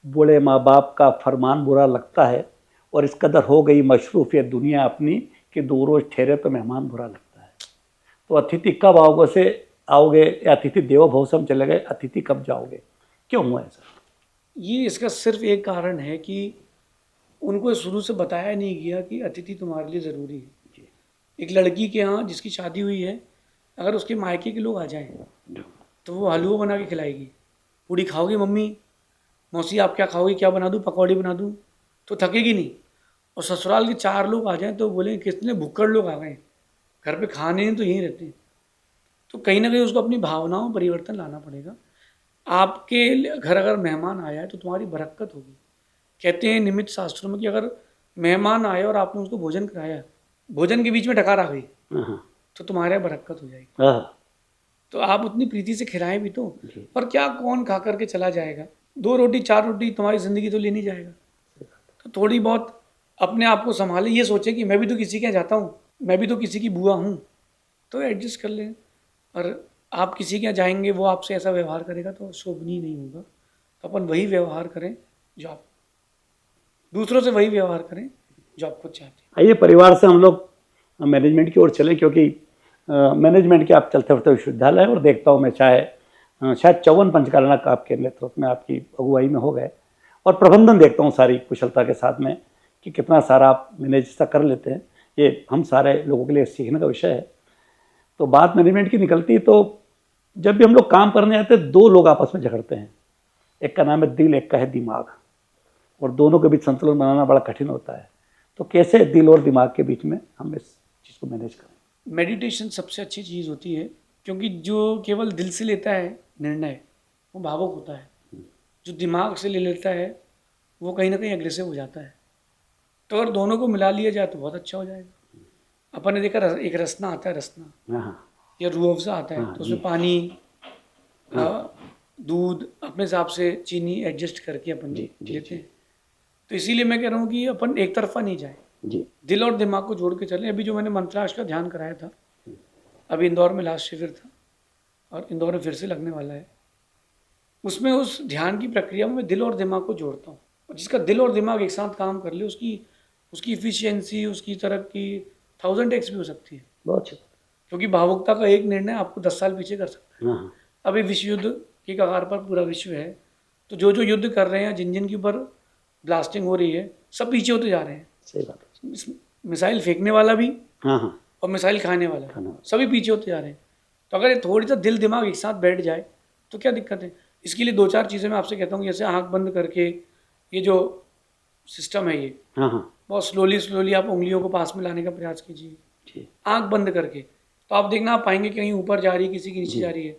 बूढ़े माँ बाप का फरमान बुरा लगता है और इस कदर हो गई मशरूफ़ियत दुनिया अपनी कि 2 रोज़ ठहरे तो मेहमान बुरा लगता है। तो अतिथि कब आओगे या अतिथि देवो भव से हम चले गए, अतिथि कब जाओगे? क्यों हुआ ऐसा? ये इसका सिर्फ एक कारण है कि उनको शुरू से बताया नहीं गया कि अतिथि तुम्हारे लिए ज़रूरी है। एक लड़की के यहाँ जिसकी शादी हुई है, अगर उसके मायके के लोग आ जाएं तो वो हलवा बना के खिलाएगी। पूड़ी खाओगी मम्मी, मौसी आप क्या खाओगी, क्या बना दूँ, पकौड़ी बना दूँ, तो थकेगी नहीं। और ससुराल के 4 लोग आ जाएं तो बोलें कितने भुक्कड़ लोग आ गए, घर पे खाने नहीं तो यहीं रहते हैं। तो कहीं ना कहीं उसको अपनी भावनाओं में परिवर्तन लाना पड़ेगा। आपके घर अगर मेहमान आया है तो तुम्हारी बरकत होगी। कहते हैं निमित्त शास्त्रों में कि अगर मेहमान आए और आपने उसको भोजन कराया, भोजन के बीच में डकार आ गई हाँ तो तुम्हारे यहाँ बरकत हो जाएगी। हाँ तो आप उतनी प्रीति से खिलाएं भी तो। जी। और क्या कौन खा करके चला जाएगा, 2 रोटी 4 रोटी तुम्हारी ज़िंदगी तो ले नहीं जाएगा। तो थोड़ी बहुत अपने आप को संभाले, ये सोचे कि मैं भी तो किसी के यहाँ जाता हूँ, मैं भी तो किसी की बुआ हूँ, तो एडजस्ट कर लें। और आप किसी के यहाँ जाएंगे, वो आपसे ऐसा व्यवहार करेगा तो शोभनीय नहीं होगा। तो अपन वही व्यवहार करें जो आप, दूसरों से वही व्यवहार करें जो आप खुद चाहते हैं। आइए परिवार से हम लोग मैनेजमेंट की ओर चले, क्योंकि मैनेजमेंट के आप चलते फिरते विश्वविद्यालय है और देखता हूँ मैं, चाहे शायद 54 पंचकालना का आपके नेतृत्व में आपकी अगुवाई में हो गए, और प्रबंधन देखता हूँ सारी कुशलता के साथ में कि कितना सारा आप मैनेज कर लेते हैं। ये हम सारे लोगों के लिए सीखने का विषय है। तो बात मैनेजमेंट की निकलती है, तो जब भी हम लोग काम करने आते हैं 2 लोग आपस में झगड़ते हैं, एक का नाम है दिल, एक का है दिमाग, और दोनों के बीच संतुलन बनाना बड़ा कठिन होता है। तो कैसे दिल और दिमाग के बीच में हम इस चीज़ को मैनेज करें? मेडिटेशन सबसे अच्छी चीज़ होती है, क्योंकि जो केवल दिल से लेता है निर्णय वो भावुक होता है, जो दिमाग से ले लेता है वो कहीं ना कहीं एग्रेसिव हो जाता है। तो अगर दोनों को मिला लिया जाए तो बहुत अच्छा हो जाएगा। अपन ने देखा एक रसना आता है, रसना हाँ या रूह अफ़ज़ा आता है, तो उसमें पानी, दूध, अपने हिसाब से चीनी एडजस्ट करके अपन लेते हैं। तो इसीलिए मैं कह रहा हूँ कि अपन एक तरफा नहीं जाए, जी। दिल और दिमाग को जोड़ के चलें। अभी जो मैंने मंत्राक्ष का ध्यान कराया था, अभी इंदौर में लास्ट शिविर था और इंदौर में फिर से लगने वाला है, उसमें उस ध्यान की प्रक्रिया में मैं दिल और दिमाग को जोड़ता हूँ। और जिसका दिल और दिमाग एक साथ काम कर ले, उसकी इफिशियंसी, उसकी तरक्की 1000x भी हो सकती है। बहुत अच्छा। क्योंकि भावुकता का एक निर्णय आपको 10 साल पीछे कर सकता है। हाँ अभी विश्व युद्ध की कगार पर पूरा विश्व है, तो जो युद्ध कर रहे हैं, जिन जिन के ऊपर ब्लास्टिंग हो रही है, सब पीछे होते जा रहे हैं। सही बात है। मिसाइल फेंकने वाला भी हाँ और मिसाइल खाने वाला, सभी पीछे होते जा रहे हैं। तो अगर थोड़ी सा दिल दिमाग एक साथ बैठ जाए तो क्या दिक्कत है। इसके लिए 2-4 चीज़ें मैं आपसे कहता हूँ, जैसे आंख बंद करके, ये जो सिस्टम है ये बहुत स्लोली आप उंगलियों को पास में लाने का प्रयास कीजिए, आंख बंद करके। तो आप देखना, आप पाएंगे कहीं ऊपर जा रही है, किसी की नीचे जा रही है।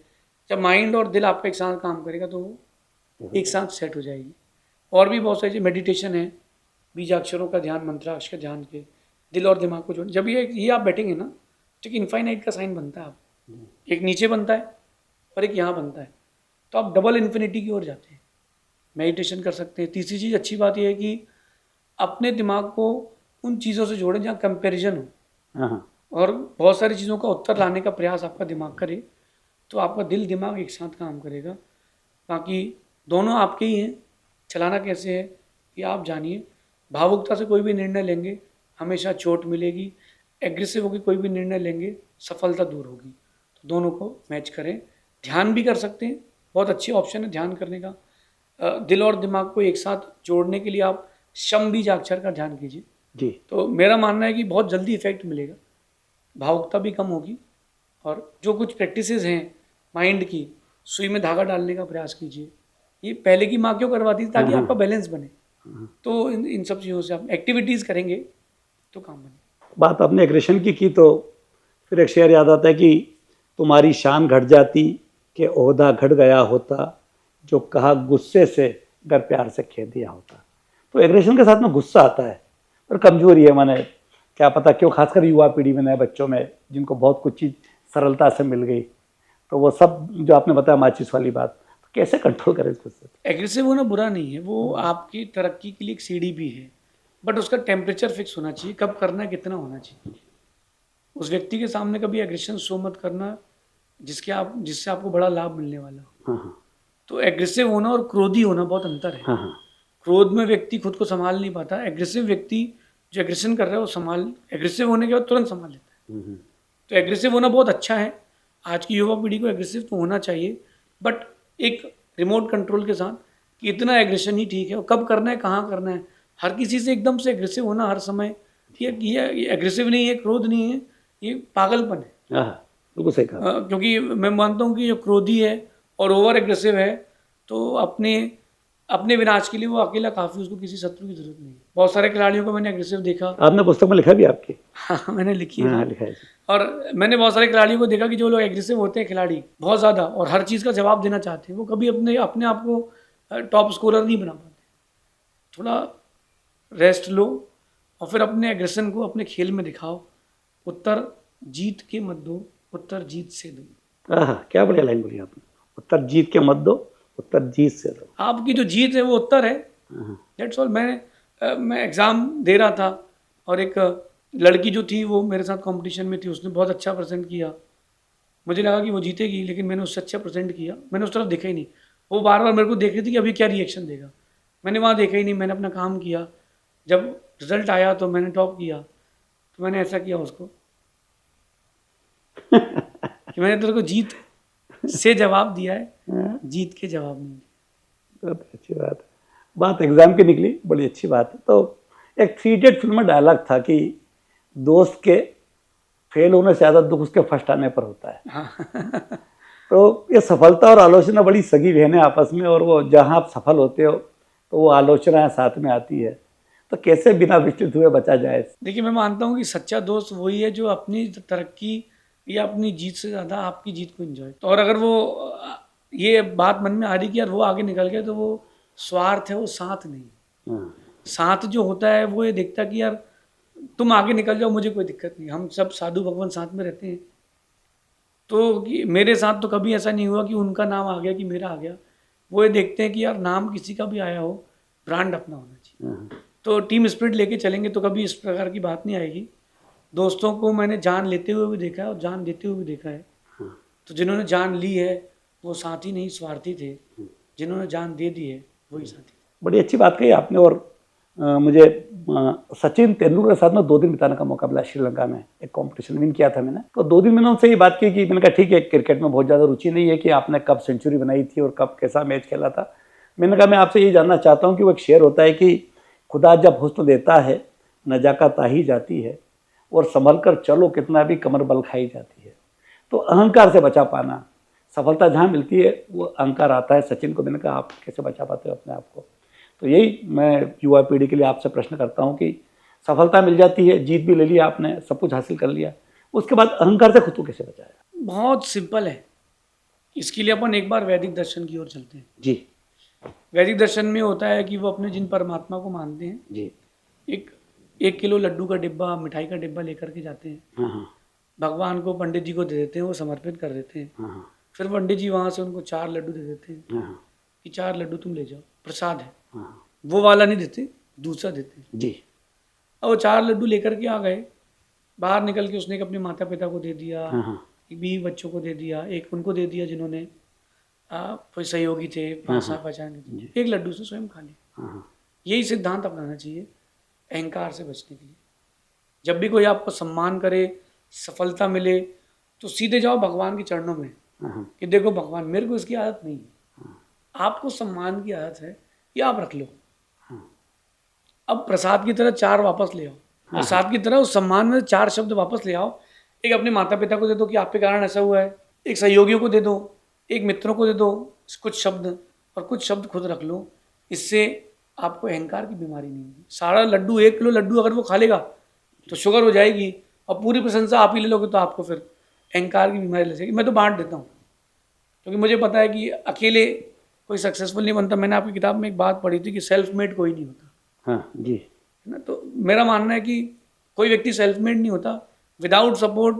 जब माइंड और दिल आपका एक साथ काम करेगा तो वो एक साथ सेट हो जाएगी। और भी बहुत सारी मेडिटेशन है, बीजाक्षरों का ध्यान, मंत्राक्ष का ध्यान के, दिल और दिमाग को जोड़। जब ये आप बैठेंगे ना, तो एक इन्फाइनाइट का साइन बनता है। आप एक नीचे बनता है और एक यहाँ बनता है, तो आप डबल इन्फिनिटी की ओर जाते हैं। मेडिटेशन कर सकते हैं। तीसरी चीज़ अच्छी बात यह है कि अपने दिमाग को उन चीज़ों से जोड़ें जहाँ कंपैरिजन हो, और बहुत सारी चीज़ों का उत्तर लाने का प्रयास आपका दिमाग करे, तो आपका दिल दिमाग एक साथ काम करेगा। बाकी दोनों आपके ही हैं, चलाना कैसे है ये आप जानिए। भावुकता से कोई भी निर्णय लेंगे हमेशा चोट मिलेगी, एग्रेसिव होकर कोई भी निर्णय लेंगे सफलता दूर होगी। तो दोनों को मैच करें। ध्यान भी कर सकते हैं, बहुत अच्छी ऑप्शन है ध्यान करने का। दिल और दिमाग को एक साथ जोड़ने के लिए आप शम बीजाक्षर का ध्यान कीजिए जी। तो मेरा मानना है कि बहुत जल्दी इफेक्ट मिलेगा, भावुकता भी कम होगी। और जो कुछ प्रैक्टिसेस हैं माइंड की, सुई में धागा डालने का प्रयास कीजिए। ये पहले की माँ क्यों करवाती थी, ताकि आपका बैलेंस बने। तो इन सब चीज़ों से आप एक्टिविटीज़ करेंगे तो काम बने। बात आपने एग्रेशन की तो फिर एक शेर याद आता है कि तुम्हारी शान घट जाती कि ओहदा घट गया होता, जो कहा गुस्से से अगर प्यार से कह दिया होता। तो एग्रेशन के साथ में गुस्सा आता है और कमजोरी है, माने क्या पता क्यों, खासकर युवा पीढ़ी में, नए बच्चों में, जिनको बहुत कुछ चीज़ सरलता से मिल गई, तो वो सब जो आपने बताया माचिस वाली बात, तो कैसे कंट्रोल करें इसको? एग्रेसिव होना बुरा नहीं है, वो आपकी तरक्की के लिए एक सीढ़ी भी है, बट उसका टेम्परेचर फिक्स होना चाहिए, कब करना है, कितना होना चाहिए। उस व्यक्ति के सामने कभी एग्रेशन शो मत करना जिससे आपको बड़ा लाभ मिलने वाला हो। तो एग्रेसिव होना और क्रोधी होना बहुत अंतर है। क्रोध में व्यक्ति खुद को संभाल नहीं पाता, एग्रेसिव व्यक्ति जो एग्रेशन कर रहा है वो एग्रेसिव होने के बाद तुरंत संभाल लेता है। तो एग्रेसिव होना बहुत अच्छा है, आज की युवा पीढ़ी को एग्रेसिव तो होना चाहिए, बट एक रिमोट कंट्रोल के साथ कि इतना एग्रेशन ही ठीक है, और कब करना है, कहाँ करना है। हर किसी से एकदम से एग्रेसिव होना हर समय, ये एग्रेसिव नहीं है, क्रोध नहीं है, ये पागलपन है। बिल्कुल सही कहा। क्योंकि मैं मानता हूँ कि जो क्रोधी है और ओवर एग्रेसिव है, तो अपने अपने विनाश के लिए वो अकेला काफ़ी, उसको किसी शत्रु की जरूरत नहीं है। बहुत सारे खिलाड़ियों को मैंने एग्रेसिव देखा। आपने पुस्तक में लिखा भी आपकी? हाँ, मैंने लिखी है। हाँ, लिखा है। और मैंने बहुत सारे खिलाड़ियों को देखा कि जो लोग एग्रेसिव होते हैं खिलाड़ी बहुत ज़्यादा, और हर चीज़ का जवाब देना चाहते हैं, वो कभी अपने अपने आप को टॉप स्कोरर नहीं बना पाते। थोड़ा रेस्ट लो और फिर अपने एग्रेशन को अपने खेल में दिखाओ। उत्तर जीत के मत दो, उत्तर जीत से दो। क्या बढ़िया लाइन बोली आपने, उत्तर जीत के मत दो, उत्तर जीत से दो। आपकी जो जीत है वो उत्तर है, दैट्स ऑल। मैं एग्ज़ाम दे रहा था और एक लड़की जो थी वो मेरे साथ कंपटीशन में थी, उसने बहुत अच्छा प्रेजेंट किया। मुझे लगा कि वो जीतेगी, लेकिन मैंने उससे अच्छा प्रेजेंट किया। मैंने उस तरफ देखा ही नहीं, वो बार बार मेरे को देख रही थी कि अभी क्या रिएक्शन देगा। मैंने वहाँ देखा ही नहीं, मैंने अपना काम किया। जब रिजल्ट आया तो मैंने टॉप किया, तो मैंने ऐसा किया उसको कि मैंने तेरे को जीत से जवाब दिया है, जीत के जवाब नहीं दिया। बहुत अच्छी बात है, बात एग्जाम की निकली, बड़ी अच्छी बात है। तो एक 3 इडियट फिल्म में डायलॉग था कि दोस्त के फेल होने से ज़्यादा दुख उसके फर्स्ट आने पर होता है। हाँ। तो ये सफलता और आलोचना बड़ी सगी बहन है आपस में, और वो जहाँ आप सफल होते हो तो वो आलोचना साथ में आती है। तो कैसे बिना विचलित हुए बचा जाए? देखिए, मैं मानता हूँ कि सच्चा दोस्त वही है जो अपनी तरक्की या अपनी जीत से ज़्यादा आपकी जीत को एंजॉय। तो और अगर वो ये बात मन में आ रही कि यार वो आगे निकल गया, तो वो स्वार्थ है, वो साथ नहीं। साथ जो होता है वो ये देखता कि यार तुम आगे निकल जाओ, मुझे कोई दिक्कत नहीं, हम सब साधु भगवान साथ में रहते हैं। तो मेरे साथ तो कभी ऐसा नहीं हुआ कि उनका नाम आ गया कि मेरा आ गया। वो ये देखते हैं कि यार नाम किसी का भी आया हो, ब्रांड अपना होना चाहिए। तो टीम स्पिरिट लेके चलेंगे तो कभी इस प्रकार की बात नहीं आएगी। दोस्तों को मैंने जान लेते हुए भी देखा है और जान देते हुए भी देखा है। तो जिन्होंने जान ली है वो साथी नहीं स्वार्थी थे, जिन्होंने जान दे दी है वही साथी। बड़ी अच्छी बात कही आपने। और मुझे सचिन तेंदुलकर के साथ में 2 दिन बिताने का मौका मिला श्रीलंका में, एक कंपटीशन विन किया था मैंने। तो 2 दिन मैंने उनसे ये बात की कि मैंने कहा ठीक है, क्रिकेट में बहुत ज़्यादा रुचि नहीं है कि आपने कब सेंचुरी बनाई थी और कब कैसा मैच खेला था। मैंने कहा मैं आपसे ये जानना चाहता हूँ कि वो एक शेर होता है कि खुदा जब हुस्न देता है नजाकत आ ही जाती है, और संभल कर चलो कितना भी कमर बल खाई जाती है। तो अहंकार से बचा पाना, सफलता जहाँ मिलती है वो अहंकार आता है। सचिन को मैंने कहा आप कैसे बचा पाते हो अपने आप को? तो यही मैं युवा पीढ़ी के लिए आपसे प्रश्न करता हूँ कि सफलता मिल जाती है, जीत भी ले लिया आपने, सब कुछ हासिल कर लिया, उसके बाद अहंकार से खुद को कैसे बचाया? बहुत सिंपल है। इसके लिए अपन एक बार वैदिक दर्शन की ओर चलते हैं। जी। वैदिक दर्शन में होता है कि वो अपने जिन परमात्मा को मानते हैं जी। 1 किलो लड्डू का डिब्बा, मिठाई का डिब्बा लेकर के जाते हैं। हाँ। भगवान को पंडित जी को दे देते हैं, वो समर्पित कर देते हैं। हाँ। फिर पंडित जी वहाँ से उनको 4 लड्डू दे देते हैं हाँ। कि 4 लड्डू तुम ले जाओ, प्रसाद है। हाँ। वो वाला नहीं देते, दूसरा देते हैं। जी। और वो 4 लड्डू लेकर के आ गए। बाहर निकल के उसने एक अपने माता पिता को दे दिया, हाँ। एक बीवी बच्चों को दे दिया, एक उनको दे दिया जिन्होंने कोई सहयोगी थे, पहचान के थे। 1 लड्डू से स्वयं खा लिया। हाँ। यही सिद्धांत अपनाना चाहिए अहंकार से बचने के लिए। जब भी कोई आपको सम्मान करे, सफलता मिले, तो सीधे जाओ भगवान के चरणों में कि देखो भगवान, मेरे को इसकी आदत नहीं है, आपको सम्मान की आदत है, ये आप रख लो। अब प्रसाद की तरह 4 वापस ले आओ, प्रसाद की तरह उस सम्मान में 4 शब्द वापस ले आओ। एक अपने माता पिता को दे दो कि आपके कारण ऐसा हुआ है, एक सहयोगियों को दे दो, एक मित्रों को दे दो कुछ शब्द, और कुछ शब्द खुद रख लो। इससे आपको अहंकार की बीमारी नहीं होगी। सारा लड्डू, 1 किलो लड्डू अगर वो खा लेगा तो शुगर हो जाएगी, और पूरी प्रशंसा आप ही ले लोगे तो आपको फिर अहंकार की बीमारी लग जाएगी। मैं तो बांट देता हूँ, क्योंकि मुझे पता है कि अकेले कोई सक्सेसफुल नहीं बनता। मैंने आपकी किताब में एक बात पढ़ी थी कि सेल्फ मेड कोई नहीं होता। हाँ जी, है ना। तो मेरा मानना है कि कोई व्यक्ति सेल्फ मेड नहीं होता, विदाउट सपोर्ट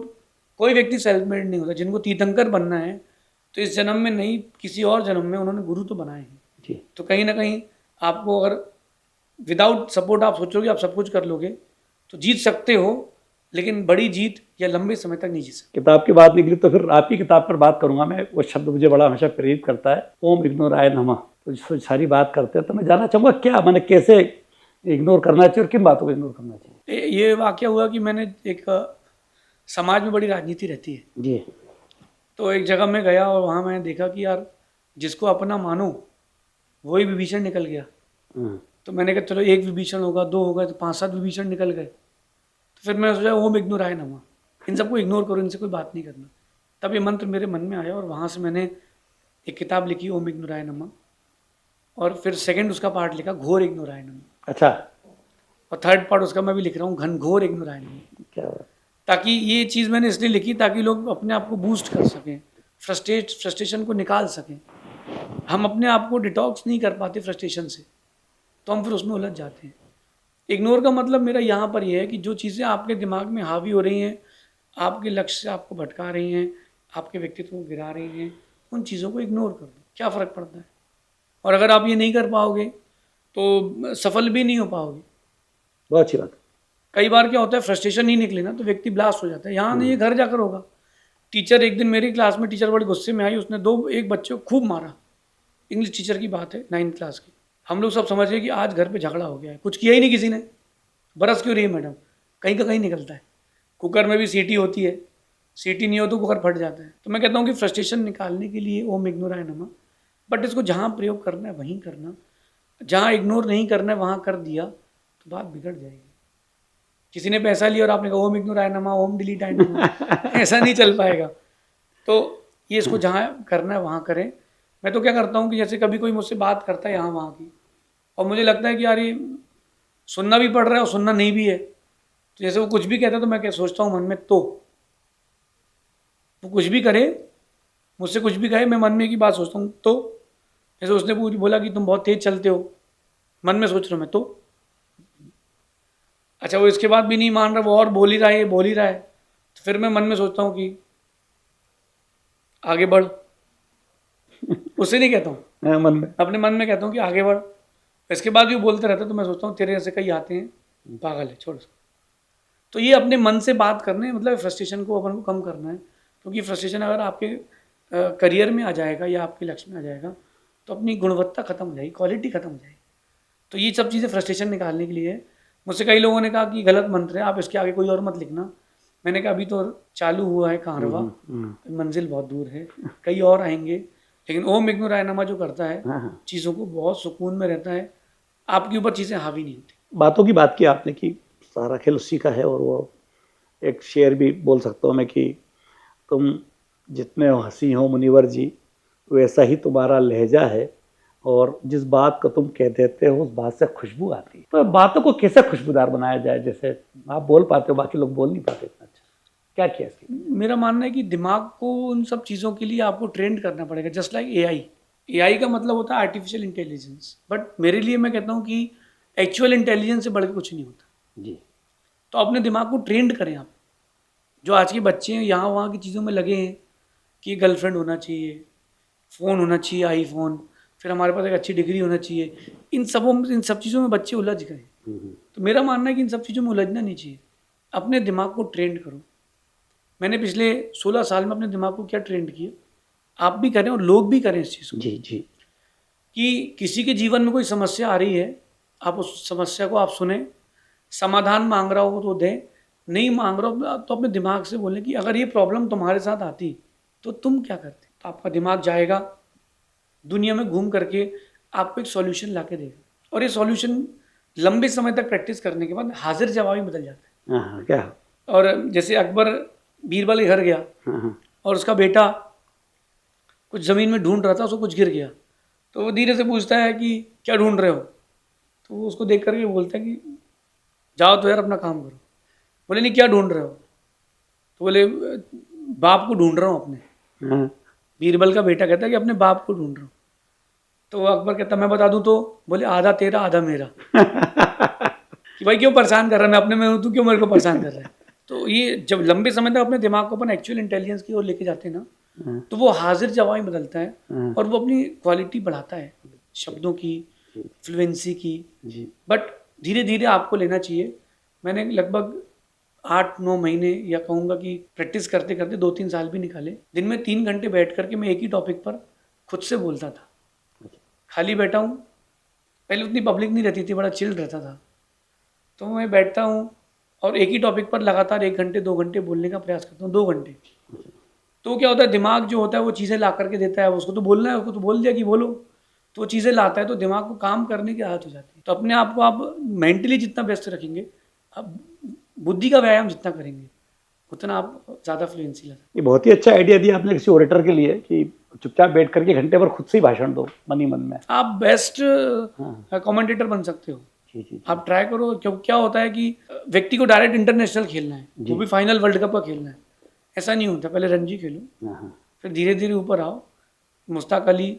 कोई व्यक्ति सेल्फ मेड नहीं होता। जिनको तीर्थंकर बनना है तो इस जन्म में नहीं, किसी और जन्म में उन्होंने गुरु तो बनाए हैं जी। तो कहीं ना कहीं आपको अगर विदाउट सपोर्ट आप सोचोगे आप सब कुछ कर लोगे तो जीत सकते हो, लेकिन बड़ी जीत या लंबे समय तक नहीं जीत सकते। किताब की बात निकली तो फिर आपकी किताब पर बात करूंगा मैं। वो शब्द मुझे बड़ा हमेशा प्रेरित करता है, ओम इग्नोराय नमः। तो जिस सारी बात करते हैं तो मैं जानना चाहूँगा क्या मैंने कैसे इग्नोर करना चाहिए और किन बातों को इग्नोर करना चाहिए? ये वाकया हुआ कि मैंने एक समाज में बड़ी राजनीति रहती है जी। तो एक जगह में गया और वहाँ मैंने देखा कि यार जिसको अपना मानो वही विभीषण निकल गया। तो मैंने कहा चलो 1 विभीषण होगा, 2 होगा, तो 5-7 विभीषण निकल गए। तो फिर मैंने सोचा ओम इग्नोराय नमः, इन सबको इग्नोर करो, इनसे कोई बात नहीं करना। तब ये मंत्र मेरे मन में आया और वहाँ से मैंने एक किताब लिखी ओम इग्नोराय नमः। और फिर सेकंड उसका पार्ट लिखा घोर इग्नोरायणम, अच्छा, और थर्ड पार्ट उसका मैं भी लिख रहा हूँ घनघोर इग्नोरायणम। क्या बात। ताकि ये चीज़ मैंने इसलिए लिखी ताकि लोग अपने आप को बूस्ट कर सकें, फ्रस्ट्रेशन को निकाल सकें। हम अपने आप को डिटॉक्स नहीं कर पाते फ्रस्ट्रेशन से, तो हम फिर उसमें उलझ जाते हैं। इग्नोर का मतलब मेरा यहाँ पर यह है कि जो चीज़ें आपके दिमाग में हावी हो रही हैं, आपके लक्ष्य से आपको भटका रही हैं, आपके व्यक्तित्व को गिरा रही हैं, उन चीज़ों को इग्नोर कर दो, क्या फ़र्क पड़ता है। और अगर आप ये नहीं कर पाओगे तो सफल भी नहीं हो पाओगे। बहुत अच्छी बात। कई बार क्या होता है, फ्रस्ट्रेशन नहीं निकले ना तो व्यक्ति ब्लास्ट हो जाता है। यहाँ नहीं, ये घर जाकर होगा। टीचर एक दिन मेरी क्लास में, टीचर बड़े गुस्से में आई, उसने एक बच्चे को खूब मारा। इंग्लिश टीचर की बात है, 9th क्लास की। हम लोग सब समझ गए कि आज घर पे झगड़ा हो गया है, कुछ किया ही नहीं किसी ने। बरस क्यों रही है मैडम, कहीं का कहीं निकलता है। कुकर में भी सीटी होती है, सीटी नहीं हो तो कुकर फट जाता है। तो मैं कहता हूँ कि फ्रस्ट्रेशन निकालने के लिए ओम इग्नोराय नमः, बट इसको जहाँ प्रयोग करना है वहीं करना, जहाँ इग्नोर नहीं करना है वहाँ कर दिया तो बात बिगड़ जाएगी। किसी ने पैसा लिया और आपने कहा ओम इग्नोराय नमः, ओम डिलीट आय नमः, ऐसा नहीं चल पाएगा। तो ये इसको जहाँ करना है वहाँ करें। मैं तो क्या करता हूँ कि जैसे कभी कोई मुझसे बात करता है यहाँ वहाँ की, और मुझे लगता है कि यार ये सुनना भी पड़ रहा है और सुनना नहीं भी है, तो जैसे वो कुछ भी कहता है तो मैं क्या सोचता हूँ मन में, तो वो कुछ भी करे, मुझसे कुछ भी कहे, मैं मन में की बात सोचता हूँ। तो जैसे उसने बोला कि तुम बहुत तेज चलते हो, मन में सोच रहा हूँ मैं, तो अच्छा वो इसके बाद भी नहीं मान रहा, वो और बोल ही रहा है, ये बोल ही रहा है, तो फिर मैं मन में सोचता हूँ कि आगे बढ़। उससे नहीं कहता हूँ, मन में, अपने मन में कहता हूँ कि आगे बढ़। इसके बाद भी वो बोलते रहता है तो मैं सोचता हूँ तेरे जैसे कई आते हैं, पागल है, छोड़ उसको। तो ये अपने मन से बात करने, मतलब फ्रस्ट्रेशन को अपन को कम करना है। क्योंकि फ्रस्ट्रेशन अगर आपके करियर में आ जाएगा या आपके लक्ष्य में आ जाएगा तो अपनी गुणवत्ता खत्म हो जाएगी, क्वालिटी खत्म हो जाएगी। तो ये सब चीज़ें फ्रस्ट्रेशन निकालने के लिए है। मुझसे कई लोगों ने कहा कि गलत मंत्र है, आप इसके आगे कोई और मत लिखना। मैंने कहा अभी तो चालू हुआ है कारवा, मंजिल बहुत दूर है, कई और आएंगे। लेकिन ओम इग्नोराय नमः जो करता है चीज़ों को बहुत सुकून में रहता है, आपके ऊपर चीज़ें हावी नहीं होती। बातों की बात की आपने कि सारा खेल उसी का है, और वो एक शेर भी बोल सकता हूँ मैं कि तुम जितने हंसी हो मुनिवर जी, वैसा ही तुम्हारा लहजा है, और जिस बात को तुम कह देते हो उस बात से खुशबू आती है। तो बातों को कैसे खुशबूदार बनाया जाए, जैसे आप बोल पाते हो बाकी लोग बोल नहीं पाते इतना अच्छा, क्या किया इसके लिए? मेरा मानना है कि दिमाग को उन सब चीज़ों के लिए आपको ट्रेंड करना पड़ेगा, जस्ट लाइक एआई का मतलब होता है आर्टिफिशियल इंटेलिजेंस, बट मेरे लिए मैं कहता हूँ कि एक्चुअल इंटेलिजेंस से बढ़ के कुछ नहीं होता। जी, तो अपने दिमाग को ट्रेंड करें आप। जो आज के बच्चे हैं यहाँ वहाँ की चीज़ों में लगे हैं कि गर्लफ्रेंड होना चाहिए, फ़ोन होना चाहिए आईफोन, फिर हमारे पास एक अच्छी डिग्री होना चाहिए, इन सब चीज़ों में बच्चे उलझ गए। तो मेरा मानना है कि इन सब चीज़ों में उलझना नहीं चाहिए, अपने दिमाग को ट्रेंड करो। मैंने पिछले 16 साल में अपने दिमाग को क्या ट्रेंड किया, आप भी करें और लोग भी करें इस चीज़ को। जी जी, कि किसी के जीवन में कोई समस्या आ रही है, आप उस समस्या को आप सुने, समाधान मांग रहा हो तो दें, नहीं मांग रहा हो तो अपने दिमाग से बोलें कि अगर ये प्रॉब्लम तुम्हारे साथ आती तो तुम क्या करते। तो आपका दिमाग जाएगा दुनिया में घूम करके आपको एक सॉल्यूशन ला के देगा, और ये सॉल्यूशन लंबे समय तक प्रैक्टिस करने के बाद हाजिर जवाब में बदल जाता है। हाँ क्या, और जैसे अकबर बीरबल के घर गया और उसका बेटा कुछ ज़मीन में ढूंढ रहा था, उसको कुछ गिर गया, तो वो धीरे से पूछता है कि क्या ढूंढ रहे हो, तो वो उसको देख करके बोलता है कि जाओ तो यार अपना काम करो। बोले नहीं क्या ढूंढ रहे हो, तो बोले बाप को ढूंढ रहा हूँ अपने। बीरबल का बेटा कहता है कि अपने बाप को ढूंढ रहा हूँ। तो अकबर कहता मैं बता दूं, तो बोले आधा तेरा आधा मेरा। कि भाई क्यों परेशान कर रहा है, मैं अपने में हूँ, तू क्यों मेरे को परेशान कर रहा है। तो ये जब लंबे समय तक अपने दिमाग को अपन एक्चुअल इंटेलिजेंस की ओर लेके जाते हैं ना, तो वो हाजिर जवाब में बदलता है और वो अपनी क्वालिटी बढ़ाता है, शब्दों की, फ्लुएंसी की। बट धीरे धीरे आपको लेना चाहिए। मैंने लगभग 8-9 महीने या कहूँगा कि प्रैक्टिस करते करते 2-3 साल भी निकाले। दिन में 3 घंटे बैठ करके मैं एक ही टॉपिक पर खुद से बोलता था। खाली बैठा हूँ, पहले उतनी पब्लिक नहीं रहती थी, बड़ा चिल रहता था, तो मैं बैठता हूँ और एक ही टॉपिक पर लगातार 1 घंटे 2 घंटे बोलने का प्रयास करता हूँ, 2 घंटे। तो क्या होता है, दिमाग जो होता है वो चीज़ें ला करके देता है, उसको तो बोलना है, उसको तो बोल दिया कि बोलो, तो वो चीज़ें लाता है, तो दिमाग को काम करने की आदत हो जाती है। तो अपने आप को आप मेंटली जितना व्यस्त रखेंगे, आप बुद्धि का व्यायाम जितना करेंगे, उतना आप ज़्यादा फ्लुएंसी ला सकते ये बहुत ही अच्छा आइडिया दिया आपने किसी ओरेटर के लिए कि चुपचाप बैठ करके घंटे भर खुद से ही भाषण दो मन ही मन में। हैं। आप बेस्ट हाँ कमेंटेटर बन सकते हो। जी जी जी। आप ट्राई करो, क्यों क्या होता है कि व्यक्ति को डायरेक्ट इंटरनेशनल खेलना है, जी। वो भी फाइनल वर्ल्ड कप का खेलना है, ऐसा नहीं होता। पहले रणजी खेलो, हाँ हाँ फिर धीरे धीरे ऊपर आओ। मुश्ताक अली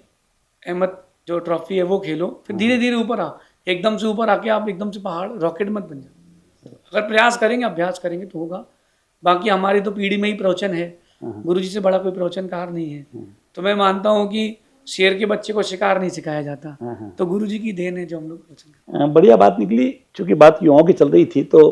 अहमद जो ट्रॉफी है वो खेलो, फिर धीरे धीरे ऊपर आओ। एकदम से ऊपर आके आप एकदम से पहाड़ रॉकेट मत बन जाओ। अगर प्रयास करेंगे, अभ्यास करेंगे तो होगा। बाकी हमारी तो पीढ़ी में ही प्रवचन है, गुरुजी से बड़ा कोई प्रवचनकार नहीं है। तो मैं मानता हूँ कि शेर के बच्चे को शिकार नहीं सिखाया जाता, तो गुरुजी की देन है जो हम लोग प्रवचन करते बढ़िया बात निकली। चूंकि बात युवाओं की चल रही थी तो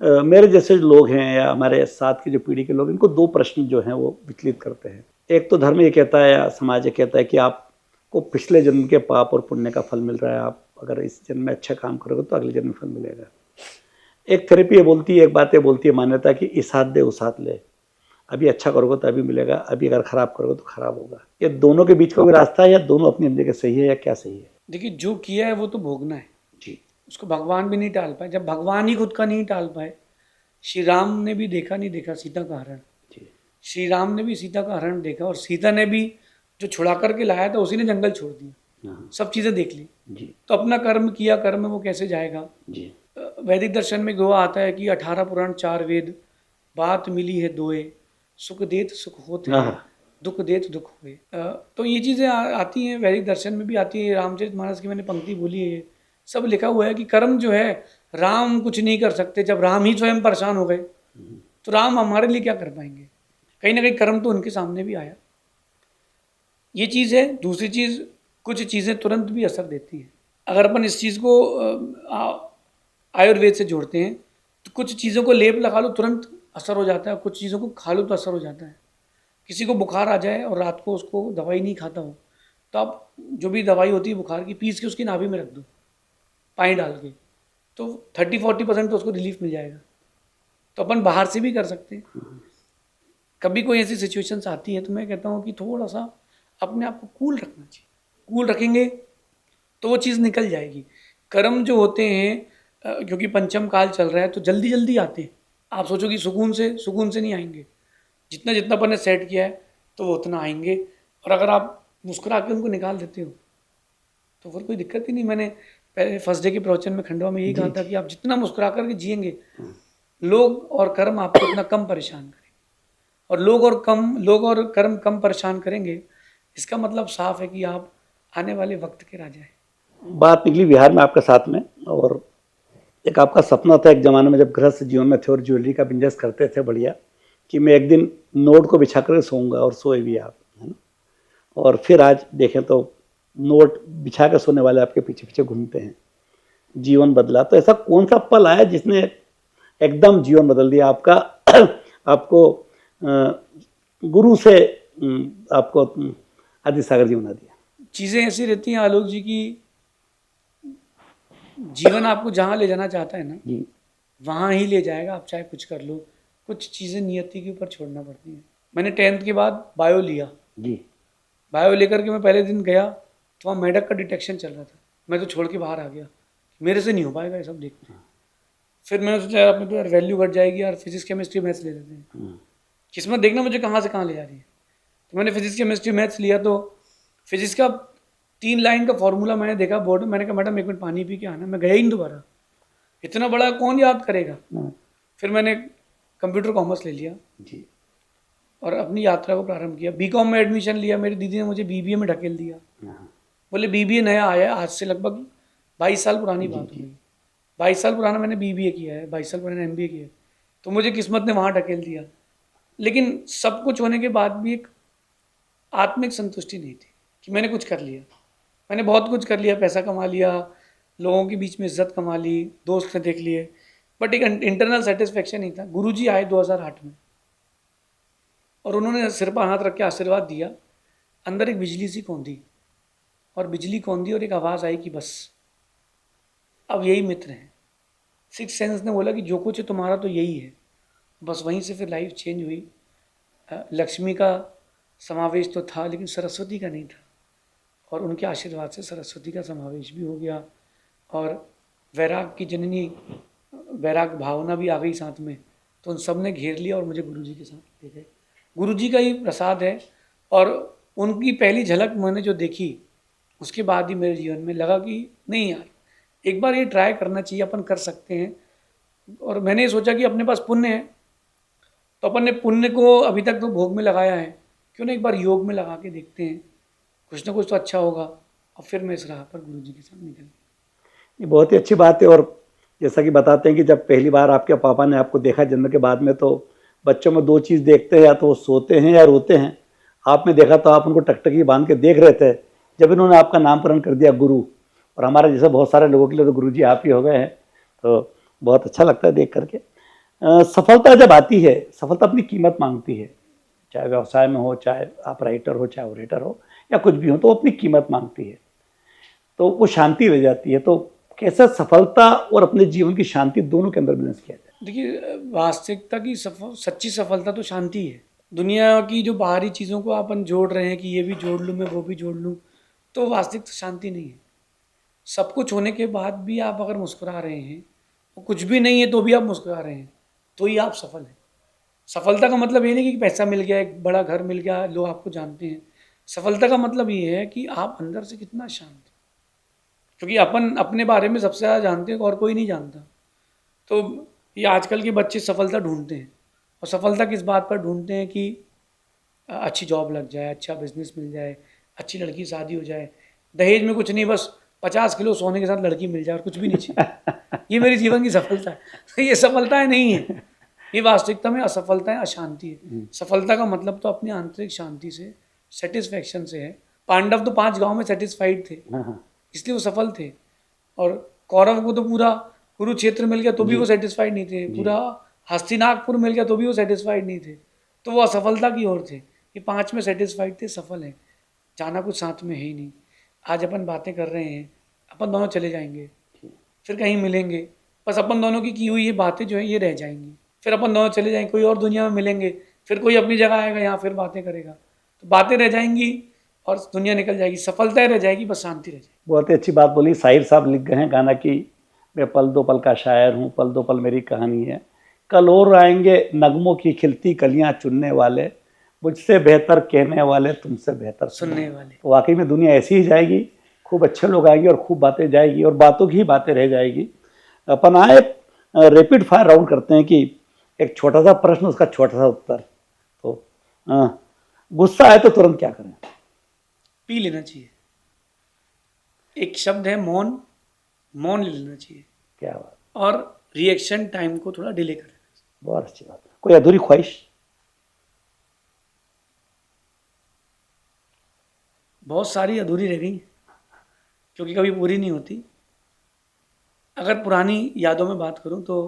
मेरे जैसे जो लोग हैं या हमारे साथ की जो पीढ़ी के लोग, इनको दो प्रश्न जो हैं वो विचलित करते हैं। एक तो धर्म ये कहता है या समाज ये कहता है कि आपको पिछले जन्म के पाप और पुण्य का फल मिल रहा है, आप अगर इस जन्म में अच्छा काम करोगे तो अगले जन्म में फल मिलेगा। एक थेरेपी ये बोलती है, एक बात ये बोलती है, मान्यता कि इस हाथ दे उस हाथ ले, अभी अच्छा करोगे तो अभी मिलेगा, अभी अगर खराब करोगे तो खराब होगा। ये दोनों के बीच का कोई रास्ता है या दोनों अपनी जगह सही है या क्या सही है? देखिए, जो किया है वो तो भोगना है जी उसको भगवान भी नहीं टाल पाए। जब भगवान ही खुद का नहीं टाल पाए, श्री राम ने भी देखा नहीं देखा सीता का हरण, जी श्री राम ने भी सीता का हरण देखा, और सीता ने भी जो छुड़ा करके लाया था उसी ने जंगल छोड़ दिया, हाँ सब चीज़ें देख ली। जी तो अपना कर्म किया, कर्म में वो कैसे जाएगा? जी वैदिक दर्शन में गोवा आता है कि 18 पुराण 4 वेद, बात मिली है दोए, सुख देत सुख होते हाँ हैं, हाँ दुख देत दुख हुए। तो ये चीज़ें आती हैं, वैदिक दर्शन में भी आती है। रामचरितमानस की मैंने पंक्ति बोली है, सब लिखा हुआ है कि कर्म जो है राम कुछ नहीं कर सकते। जब राम ही स्वयं परेशान हो गए तो राम हमारे लिए क्या कर पाएंगे? कहीं ना कहीं कर्म तो उनके सामने भी आया। ये चीज़ है। दूसरी चीज़, कुछ चीज़ें तुरंत भी असर देती हैं। अगर अपन इस चीज़ को आयुर्वेद से जोड़ते हैं तो कुछ चीज़ों को लेप लगा लो तुरंत असर हो जाता है, कुछ चीज़ों को खा लो तो असर हो जाता है। किसी को बुखार आ जाए और रात को उसको दवाई नहीं खाता हो, तो आप जो भी दवाई होती है बुखार की, पीस के उसकी नाभि में रख दो पानी डाल के, तो 30-40% तो उसको रिलीफ मिल जाएगा। तो अपन बाहर से भी कर सकते हैं। कभी कोई ऐसी सिचुएशंस आती है तो मैं कहता हूँ कि थोड़ा सा अपने आप को कूल रखना चाहिए। कूल रखेंगे तो वो चीज़ निकल जाएगी। कर्म जो होते हैं, क्योंकि पंचम काल चल रहा है तो जल्दी जल्दी आते हैं। आप सोचो कि सुकून से नहीं आएंगे। जितना जितना अपन ने सेट किया है तो वो उतना आएंगे। और अगर आप मुस्कुरा के उनको निकाल देते हो तो फिर कोई दिक्कत ही नहीं। मैंने पहले फर्स्ट डे के प्रवचन में खंडवा में यही कहा था कि आप जितना मुस्कुरा करके जिएंगे, लोग और कर्म आपको उतना कम परेशान करेंगे। और लोग और कर्म कम परेशान करेंगे, इसका मतलब साफ है कि आप आने वाले वक्त के राजा हैं। बात निकली बिहार में आपके साथ में, और एक आपका सपना था एक ज़माने में जब गृहस्थ जीवन में थे और ज्वेलरी का बिजनेस करते थे बढ़िया, कि मैं एक दिन नोट को बिछा कर सोऊंगा, और सोए भी आप, है ना। और फिर आज देखें तो नोट बिछा कर सोने वाले आपके पीछे पीछे घूमते हैं। जीवन बदला। तो ऐसा कौन सा पल आया जिसने एकदम जीवन बदल दिया आपका? आपको गुरु से आपको आदि सागर जी बना दिया? चीज़ें ऐसी रहती हैं आलोक जी की, जीवन आपको जहाँ ले जाना चाहता है ना जी वहाँ ही ले जाएगा, आप चाहे कुछ कर लो। कुछ चीज़ें नियति के ऊपर छोड़ना पड़ती हैं। मैंने 10th के बाद बायो लिया। जी बायो लेकर के मैं पहले दिन गया तो वहाँ मेडक का डिटेक्शन चल रहा था। मैं तो छोड़ के बाहर आ गया, मेरे से नहीं हो पाएगा ये सब देख के। फिर मैंने सोचा यार अपने तो यार वैल्यू घट जाएगी यार, फिजिक्स केमिस्ट्री मैथ्स ले लेते हैं। किस्मत देखना मुझे कहाँ से कहाँ ले जा रही है। तो मैंने फिजिक्स केमिस्ट्री मैथ्स लिया। तो फिजिक्स का 3 लाइन का फॉर्मूला मैंने देखा बोर्ड में। मैंने कहा मैडम 1 मिनट पानी पी के आना। मैं गया ही नहीं दोबारा, इतना बड़ा कौन याद करेगा। फिर मैंने कंप्यूटर कॉमर्स ले लिया जी और अपनी यात्रा को प्रारंभ किया। बीकॉम में एडमिशन लिया। मेरी दीदी ने मुझे बीबीए में ढकेल दिया। बोले बीबीए नया आया है, आज से लगभग 22 साल पुरानी बात हुई। 22 साल पुराना मैंने बीबीए किया है, 22 साल पुराना एमबीए किया है। तो मुझे किस्मत ने वहाँ ढकेल दिया। लेकिन सब कुछ होने के बाद भी एक आत्मिक संतुष्टि नहीं थी कि मैंने कुछ कर लिया। मैंने बहुत कुछ कर लिया, पैसा कमा लिया, लोगों के बीच में इज्जत कमा ली, दोस्त ने देख लिए, बट एक इंटरनल सेटिस्फेक्शन नहीं था। गुरुजी आए 2008 में और उन्होंने सिर पर हाथ रख के आशीर्वाद दिया। अंदर एक बिजली सी कौंधी, और बिजली कौंधी और एक आवाज़ आई कि बस अब यही मित्र हैं। सिक्स सेंस ने बोला कि जो कुछ है तुम्हारा तो यही है। बस वहीं से फिर लाइफ चेंज हुई। लक्ष्मी का समावेश तो था लेकिन सरस्वती का नहीं था, और उनके आशीर्वाद से सरस्वती का समावेश भी हो गया। और वैराग की जननी, वैराग भावना भी आ गई साथ में। तो उन सब ने घेर लिया और मुझे गुरुजी के साथ ले गए। गुरुजी का ही प्रसाद है, और उनकी पहली झलक मैंने जो देखी उसके बाद ही मेरे जीवन में लगा कि नहीं यार, एक बार ये ट्राई करना चाहिए, अपन कर सकते हैं। और मैंने ये सोचा कि अपने पास पुण्य है, तो अपन ने पुण्य को अभी तक तो भोग में लगाया है, क्यों ना एक बार योग में लगा के देखते हैं, कुछ ना कुछ तो अच्छा होगा। और फिर मैं इस राह पर गुरुजी के साथ निकल गया। ये बहुत ही अच्छी बात है। और जैसा कि बताते हैं कि जब पहली बार आपके पापा ने आपको देखा जन्म के बाद में, तो बच्चों में दो चीज़ देखते हैं, या तो वो सोते हैं या रोते हैं। आपने देखा तो आप उनको टकटकी बांध के देख रहे थे जब इन्होंने आपका नामकरण कर दिया गुरु। और हमारे जैसे बहुत सारे लोगों के लिए तो गुरु जी आप ही हो गए हैं, तो बहुत अच्छा लगता है देख करके। सफलता जब आती है, सफलता अपनी कीमत मांगती है, चाहे व्यवसाय में हो, चाहे आप राइटर हो, चाहे ऑपरेटर हो, या कुछ भी हो, तो अपनी कीमत मांगती है, तो वो शांति रह जाती है। तो कैसे सफलता और अपने जीवन की शांति दोनों के अंदर बैलेंस किया जाए? देखिए, वास्तविकता की सच्ची सफलता तो शांति है। दुनिया की जो बाहरी चीज़ों को अपन जोड़ रहे हैं कि ये भी जोड़ लूँ मैं, वो भी जोड़ लूँ, तो वास्तविक तो शांति नहीं है। सब कुछ होने के बाद भी आप अगर मुस्कुरा रहे हैं, और कुछ भी नहीं है तो भी आप मुस्कुरा रहे हैं, तो ही आप सफल हैं। सफलता का मतलब ये नहीं कि पैसा मिल गया, एक बड़ा घर मिल गया, लोग आपको जानते हैं। सफलता का मतलब ये है कि आप अंदर से कितना शांत हैं, क्योंकि अपन अपने बारे में सबसे ज़्यादा जानते हैं और कोई नहीं जानता। तो ये आजकल के बच्चे सफलता ढूंढते हैं, और सफलता किस बात पर ढूंढते हैं कि अच्छी जॉब लग जाए, अच्छा बिजनेस मिल जाए, अच्छी लड़की शादी हो जाए, दहेज में कुछ नहीं, बस 50 किलो सोने के साथ लड़की मिल जाए और कुछ भी नहीं चाहिए। ये मेरी जीवन की सफलता है। ये सफलताएं नहीं है, ये वास्तविकता में असफलता है, अशांति है। सफलता का मतलब तो अपनी आंतरिक शांति से, सेटिस्फैक्शन से है। पांडव तो 5 गांव में सेटिस्फाइड थे, इसलिए वो सफल थे। और कौरव को तो पूरा कुरुक्षेत्र मिल गया तो भी वो सेटिस्फाइड नहीं थे, पूरा हस्तिनापुर मिल गया तो भी वो सेटिस्फाइड नहीं थे, तो वो असफलता की ओर थे। ये 5 में सेटिस्फाइड थे, सफल हैं। जाना कुछ साथ में है ही नहीं। आज अपन बातें कर रहे हैं, अपन दोनों चले जाएंगे, फिर कहीं मिलेंगे, बस अपन दोनों की हुई ये बातें जो है ये रह जाएंगी। फिर अपन दोनों चले जाएंगे, कोई और दुनिया में मिलेंगे, फिर कोई अपनी जगह आएगा, यहाँ फिर बातें करेगा, तो बातें रह जाएंगी और दुनिया निकल जाएगी, सफलता रह जाएगी, बस शांति रह जाएगी। बहुत ही अच्छी बात बोली। शाहिर साहब लिख गए हैं गाना कि मैं पल दो पल का शायर हूँ, पल दो पल मेरी कहानी है, कल और आएंगे नगमों की खिलती कलियाँ चुनने वाले, मुझसे बेहतर कहने वाले, तुमसे बेहतर सुनने वाले। तो वाकई में दुनिया ऐसी ही जाएगी, खूब अच्छे लोग आएंगे और खूब बातें जाएगी, और बातों की ही बातें रह जाएगी। अपन आए रैपिड फायर राउंड करते हैं कि एक छोटा सा प्रश्न, उसका छोटा सा उत्तर। तो गुस्सा आए तो तुरंत क्या करें? पी लेना चाहिए। एक शब्द है मौन, मौन ले लेना चाहिए। क्या बात। और रिएक्शन टाइम को थोड़ा डिले कर देना चाहिए। बहुत अच्छी बात। कोई अधूरी ख्वाहिश? बहुत सारी अधूरी रह गई, क्योंकि कभी पूरी नहीं होती। अगर पुरानी यादों में बात करूं तो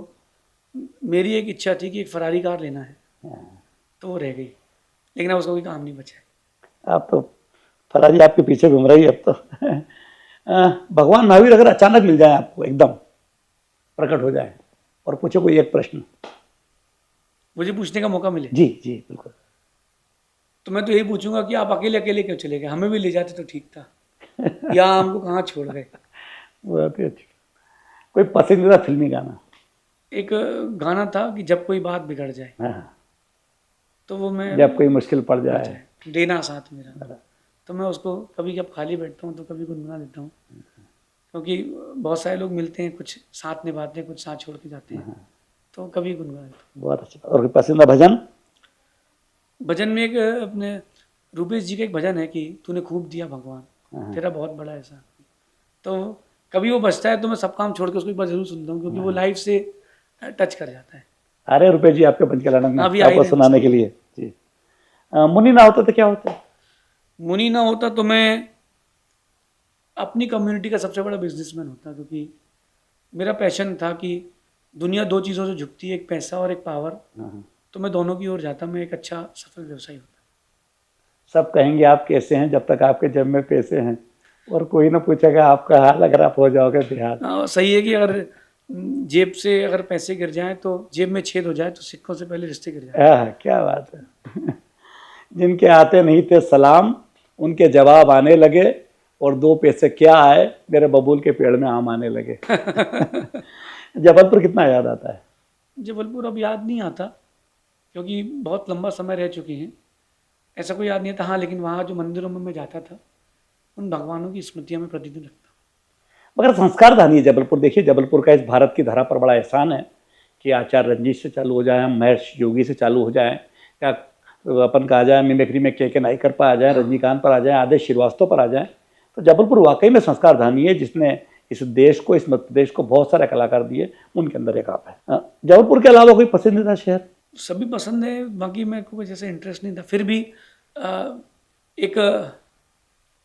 मेरी एक इच्छा थी कि एक फरारी कार लेना है, तो वो रह गई, लेकिन अब उसका कोई काम नहीं बचा है। आप तो फरारी आपके पीछे घूम रही है अब तो। भगवान महावीर अगर अचानक मिल जाए आपको, एकदम प्रकट हो जाए और पूछे कोई एक प्रश्न, मुझे पूछने का मौका मिले? जी जी बिल्कुल। तो मैं तो यही पूछूंगा कि आप अकेले अकेले क्यों चले गए, हमें भी ले जाते तो ठीक था, या हमको कहाँ छोड़ गए। बहुत ही अच्छी। कोई पसंदीदा फिल्मी गाना? एक गाना था कि जब कोई बात बिगड़ जाए, हाँ, तो वो मैं, जब कोई मुश्किल पड़ जाए, देना साथ मेरा, तो मैं उसको कभी जब खाली बैठता हूँ तो कभी गुनगुना देता हूँ, क्योंकि बहुत सारे लोग मिलते हैं, कुछ साथ निभाते हैं, कुछ साथ छोड़ के जाते हैं, तो कभी गुनगुना देता हूँ। बहुत अच्छा। और कोई पसंदीदा भजन? भजन में एक अपने रूपेश जी का एक भजन है कि तूने खूब दिया भगवान, तेरा बहुत बड़ा एहसान। तो कभी वो बजता है तो मैं सब काम छोड़ के उसको एक बार जरूर सुनता हूँ, क्योंकि वो लाइफ से टच कर जाता है। अरे रुपेश जी आपके पंच कल्याण में आपको सुनाने के लिए जी। मुनि ना होता तो क्या होता? मुनि ना होता तो मैं अपनी कम्युनिटी का सबसे बड़ा बिजनेसमैन होता, क्योंकि मेरा पैशन था कि दुनिया 2 चीज़ों से झुकती है, एक पैसा और एक पावर, तो मैं दोनों की ओर जाता, मैं एक अच्छा सफल व्यवसायी होता। सब कहेंगे आप कैसे हैं जब तक आपके जेब में पैसे हैं, और कोई ना पूछेगा आपका हाल अगर आप हो जाओगे बेहाल। सही है कि अगर जेब से अगर पैसे गिर जाएं तो जेब में छेद हो जाए तो सिक्कों से पहले रिश्ते गिर जाए। क्या बात है। जिनके आते नहीं थे सलाम, उनके जवाब आने लगे, और 2 पैसे क्या आए, मेरे बबूल के पेड़ में आम आने लगे। जबलपुर कितना याद आता है? जबलपुर अब याद नहीं आता, क्योंकि बहुत लंबा समय रह चुके हैं, ऐसा कोई याद नहीं आता। हाँ, लेकिन वहाँ जो मंदिरों में मैं जाता था, उन भगवानों की स्मृतियाँ मैं प्रतिदिन रखता हूँ। मगर संस्कार धानी है जबलपुर। देखिए, जबलपुर का इस भारत की धरा पर बड़ा एहसान है कि आचार्य रंजीत से चालू हो जाए, महर्षि योगी से चालू हो जाए, या अपन का आ जाए मिमिक्री में के नाइकर पर आ जाए, रजनीकांत पर आ जाए, आदेश श्रीवास्तव पर आ जाए। तो जबलपुर वाकई में संस्कार धानी है, जिसने इस देश को, इस मध्य प्रदेश को बहुत सारे कलाकार दिए, उनके अंदर एक आप है। जबलपुर के अलावा कोई पसंदीदा शहर? सभी पसंद है, बाकी मेरे को जैसे इंटरेस्ट नहीं था। फिर भी एक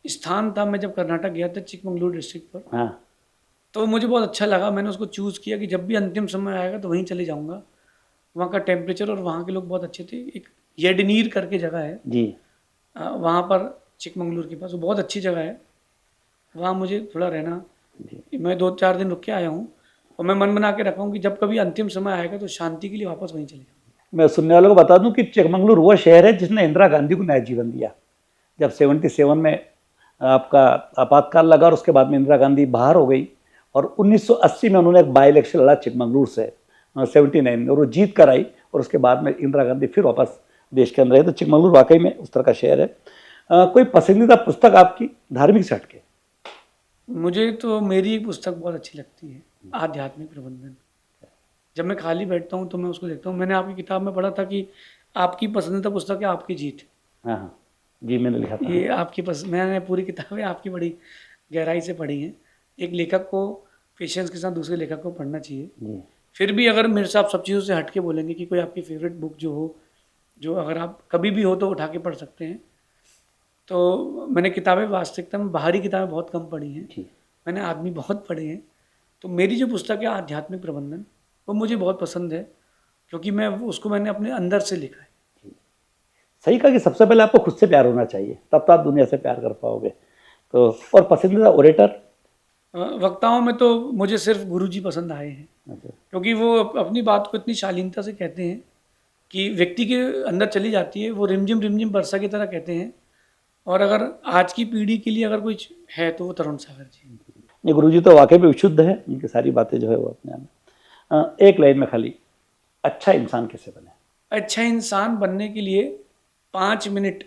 स्थान था, मैं जब कर्नाटक गया था चिकमंगलुरु डिस्ट्रिक्ट पर, हाँ, तो मुझे बहुत अच्छा लगा। मैंने उसको चूज़ किया कि जब भी अंतिम समय आएगा तो वहीं चले जाऊंगा। वहाँ का टेम्परेचर और वहाँ के लोग बहुत अच्छे थे। एक येडनीर करके जगह है जी, वहाँ पर चिकमंगलुरु के पास, वो बहुत अच्छी जगह है। वहाँ मुझे थोड़ा रहना, मैं 2-4 दिन रुक के आया हूँ, और मैं मन बना के रखा हूँ कि जब कभी अंतिम समय आएगा तो शांति के लिए वापस वहीं चले जाऊँगा। मैं सुनने वालों को बता दूं कि चिकमंगलुरु वो शहर है जिसने इंदिरा गांधी को नया जीवन दिया। जब 77 में आपका आपातकाल लगा और उसके बाद में इंदिरा गांधी बाहर हो गई, और 1980 में उन्होंने एक बाई इलेक्शन लड़ा चिकमंगलुरु से 79 में, और वो जीत कर आई, और उसके बाद में इंदिरा गांधी फिर वापस देश के अंदर है। तो चिकमंगलुरु वाकई में उस तरह का शहर है। कोई पसंदीदा पुस्तक आपकी धार्मिक से हटके? मुझे तो मेरी एक पुस्तक बहुत अच्छी लगती है, आध्यात्मिक प्रबंधन। जब मैं खाली बैठता हूँ तो मैं उसको देखता हूँ। मैंने आपकी किताब में पढ़ा था कि आपकी पसंदीदा पुस्तक है आपकी जीत। हाँ जी, मैंने लिखा था। ये आपकी मैंने पूरी किताबें आपकी बड़ी गहराई से पढ़ी हैं। एक लेखक को पेशेंस के साथ दूसरे लेखक को पढ़ना चाहिए। जी, फिर भी अगर मेरे से आप सब चीज़ों से हट के बोलेंगे कि कोई आपकी फेवरेट बुक जो हो, जो अगर आप कभी भी हो तो उठा के पढ़ सकते हैं, तो मैंने किताबें वास्तविकता में बाहरी किताबें बहुत कम पढ़ी हैं, जी, मैंने आदमी बहुत पढ़े हैं। तो मेरी जो पुस्तक है आध्यात्मिक प्रबंधन, वो मुझे बहुत पसंद है, क्योंकि मैंने अपने अंदर से लिखा है। सही कहा कि सबसे पहले आपको खुद से प्यार होना चाहिए, तब तो आप दुनिया से प्यार कर पाओगे। तो और पसंदीदा ओरेटर? वक्ताओं में तो मुझे सिर्फ गुरुजी पसंद आए हैं, क्योंकि वो अपनी बात को इतनी शालीनता से कहते हैं कि व्यक्ति के अंदर चली जाती है। वो रिमझिम वर्षा की तरह कहते हैं, और अगर आज की पीढ़ी के लिए अगर कुछ है तो वो तरुण सागर जी। ये गुरुजी तो वाकई में विशुद्ध है, उनकी सारी बातें जो है वो अपने आप में। एक लाइन में खाली, अच्छा इंसान कैसे बने? अच्छा इंसान बनने के लिए 5 मिनट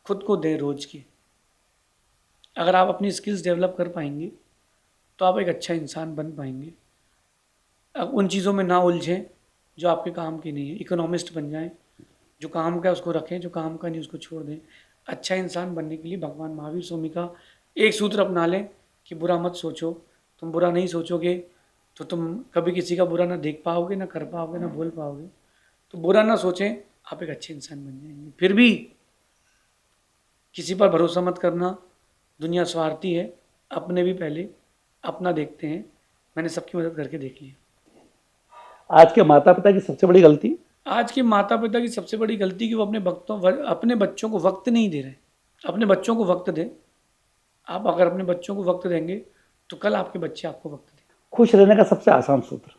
खुद को दें रोज की। अगर आप अपनी स्किल्स डेवलप कर पाएंगे तो आप एक अच्छा इंसान बन पाएंगे। अब उन चीज़ों में ना उलझें जो आपके काम की नहीं है। इकोनॉमिस्ट बन जाएं, जो काम का है उसको रखें, जो काम का नहीं उसको छोड़ दें। अच्छा इंसान बनने के लिए भगवान महावीर स्वामी का एक सूत्र अपना लें कि बुरा मत सोचो। तुम बुरा नहीं सोचोगे तो तुम कभी किसी का बुरा ना देख पाओगे, ना कर पाओगे, ना बोल पाओगे। तो बुरा ना सोचें, आप एक अच्छे इंसान बन जाएंगे। फिर भी किसी पर भरोसा मत करना, दुनिया स्वार्थी है। अपने भी पहले अपना देखते हैं। मैंने सबकी मदद करके देख लिया। आज के माता पिता की सबसे बड़ी गलती? आज के माता पिता की सबसे बड़ी गलती कि वो अपने बच्चों को वक्त नहीं दे रहे। अपने बच्चों को वक्त दें। आप अगर अपने बच्चों को वक्त देंगे तो कल आपके बच्चे आपको वक्त देंगे। खुश रहने का सबसे आसान सूत्र?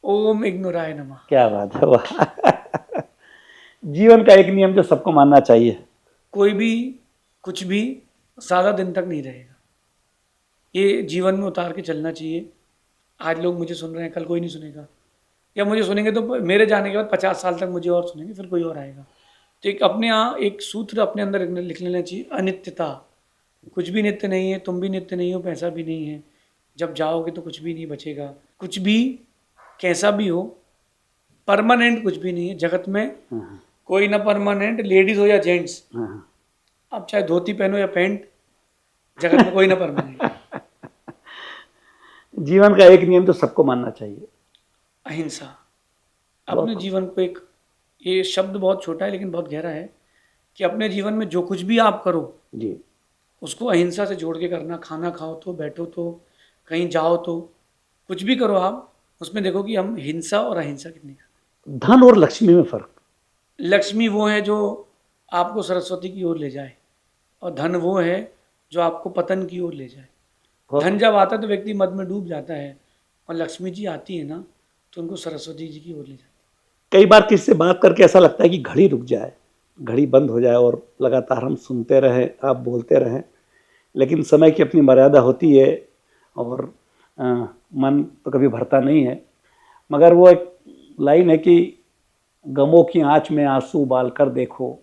ओम इग्नोराय नमः। क्या बात है, वाह। जीवन का एक नियम जो सबको मानना चाहिए? कोई भी कुछ भी ज़्यादा दिन तक नहीं रहेगा, ये जीवन में उतार के चलना चाहिए। आज लोग मुझे सुन रहे हैं, कल कोई नहीं सुनेगा, या मुझे सुनेंगे तो मेरे जाने के बाद 50 साल तक मुझे और सुनेंगे, फिर कोई और आएगा। तो एक अपने यहाँ एक सूत्र अपने अंदर लिख लेना चाहिए, अनित्यता। कुछ भी नित्य नहीं है, तुम भी नित्य नहीं हो, पैसा भी नहीं है। जब जाओगे तो कुछ भी नहीं बचेगा। कुछ भी कैसा भी हो, परमानेंट कुछ भी नहीं है जगत में। कोई ना परमानेंट, लेडीज हो या जेंट्स, आप चाहे धोती पहनो या पैंट, जगत में कोई ना परमानेंट। जीवन का एक नियम जो सबको मानना चाहिए? अहिंसा। अपने जीवन को एक, ये शब्द बहुत छोटा है लेकिन बहुत गहरा है, कि अपने जीवन में जो कुछ भी आप करो जी, उसको अहिंसा से जोड़ के करना। खाना खाओ तो, बैठो तो, कहीं जाओ तो, कुछ भी करो आप, उसमें देखो कि हम हिंसा और अहिंसा कितनी करते हैं। धन और लक्ष्मी में फर्क? लक्ष्मी वो है जो आपको सरस्वती की ओर ले जाए, और धन वो है जो आपको पतन की ओर ले जाए। धन जब आता है तो व्यक्ति मद में डूब जाता है, और लक्ष्मी जी आती है ना तो उनको सरस्वती जी की ओर ले जाती है। कई बार किसी से बात करके ऐसा लगता है कि घड़ी रुक जाए, घड़ी बंद हो जाए, और लगातार हम सुनते रहें, आप बोलते रहें, लेकिन समय की अपनी मर्यादा होती है, और मन तो कभी भरता नहीं है। मगर वो एक लाइन है कि गमों की आँच में आंसू उबाल कर देखो,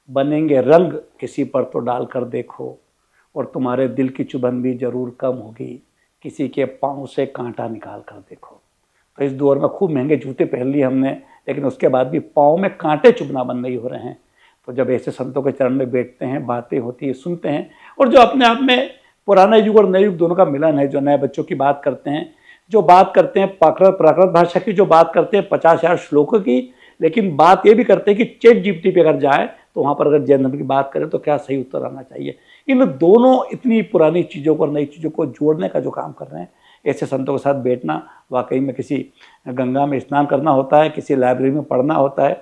बनेंगे रंग किसी पर तो डाल कर देखो, और तुम्हारे दिल की चुभन भी ज़रूर कम होगी, किसी के पाँव से कांटा निकाल कर देखो। तो इस दौर में खूब महंगे जूते पहन लिए हमने, लेकिन उसके बाद भी पाँव में कांटे चुभना बंद नहीं हो रहे हैं। तो जब ऐसे संतों के चरण में बैठते हैं, बातें होती है, सुनते हैं, और जो अपने आप में पुराना युग और नए युग दोनों का मिलन है, जो नए बच्चों की बात करते हैं, जो बात करते हैं प्राकृत भाषा की, जो बात करते हैं 50,000 श्लोकों की, लेकिन बात ये भी करते हैं कि चैट जीपीटी पे अगर जाए तो वहाँ पर अगर जैन धर्म की बात करें तो क्या सही उत्तर आना चाहिए। इन दोनों इतनी पुरानी चीज़ों को और नई चीज़ों को जोड़ने का जो काम कर रहे हैं, ऐसे संतों के साथ बैठना वाकई में किसी गंगा में स्नान करना होता है, किसी लाइब्रेरी में पढ़ना होता है।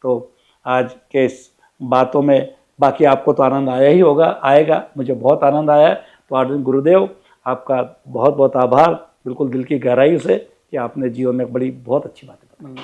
तो आज के इस बातों में बाकी आपको तो आनंद आया ही होगा, आएगा, मुझे बहुत आनंद आया है। तो आदरणीय गुरुदेव, आपका बहुत बहुत आभार, बिल्कुल दिल की गहराई से, कि आपने जीवन में बड़ी बहुत अच्छी बातें बताई।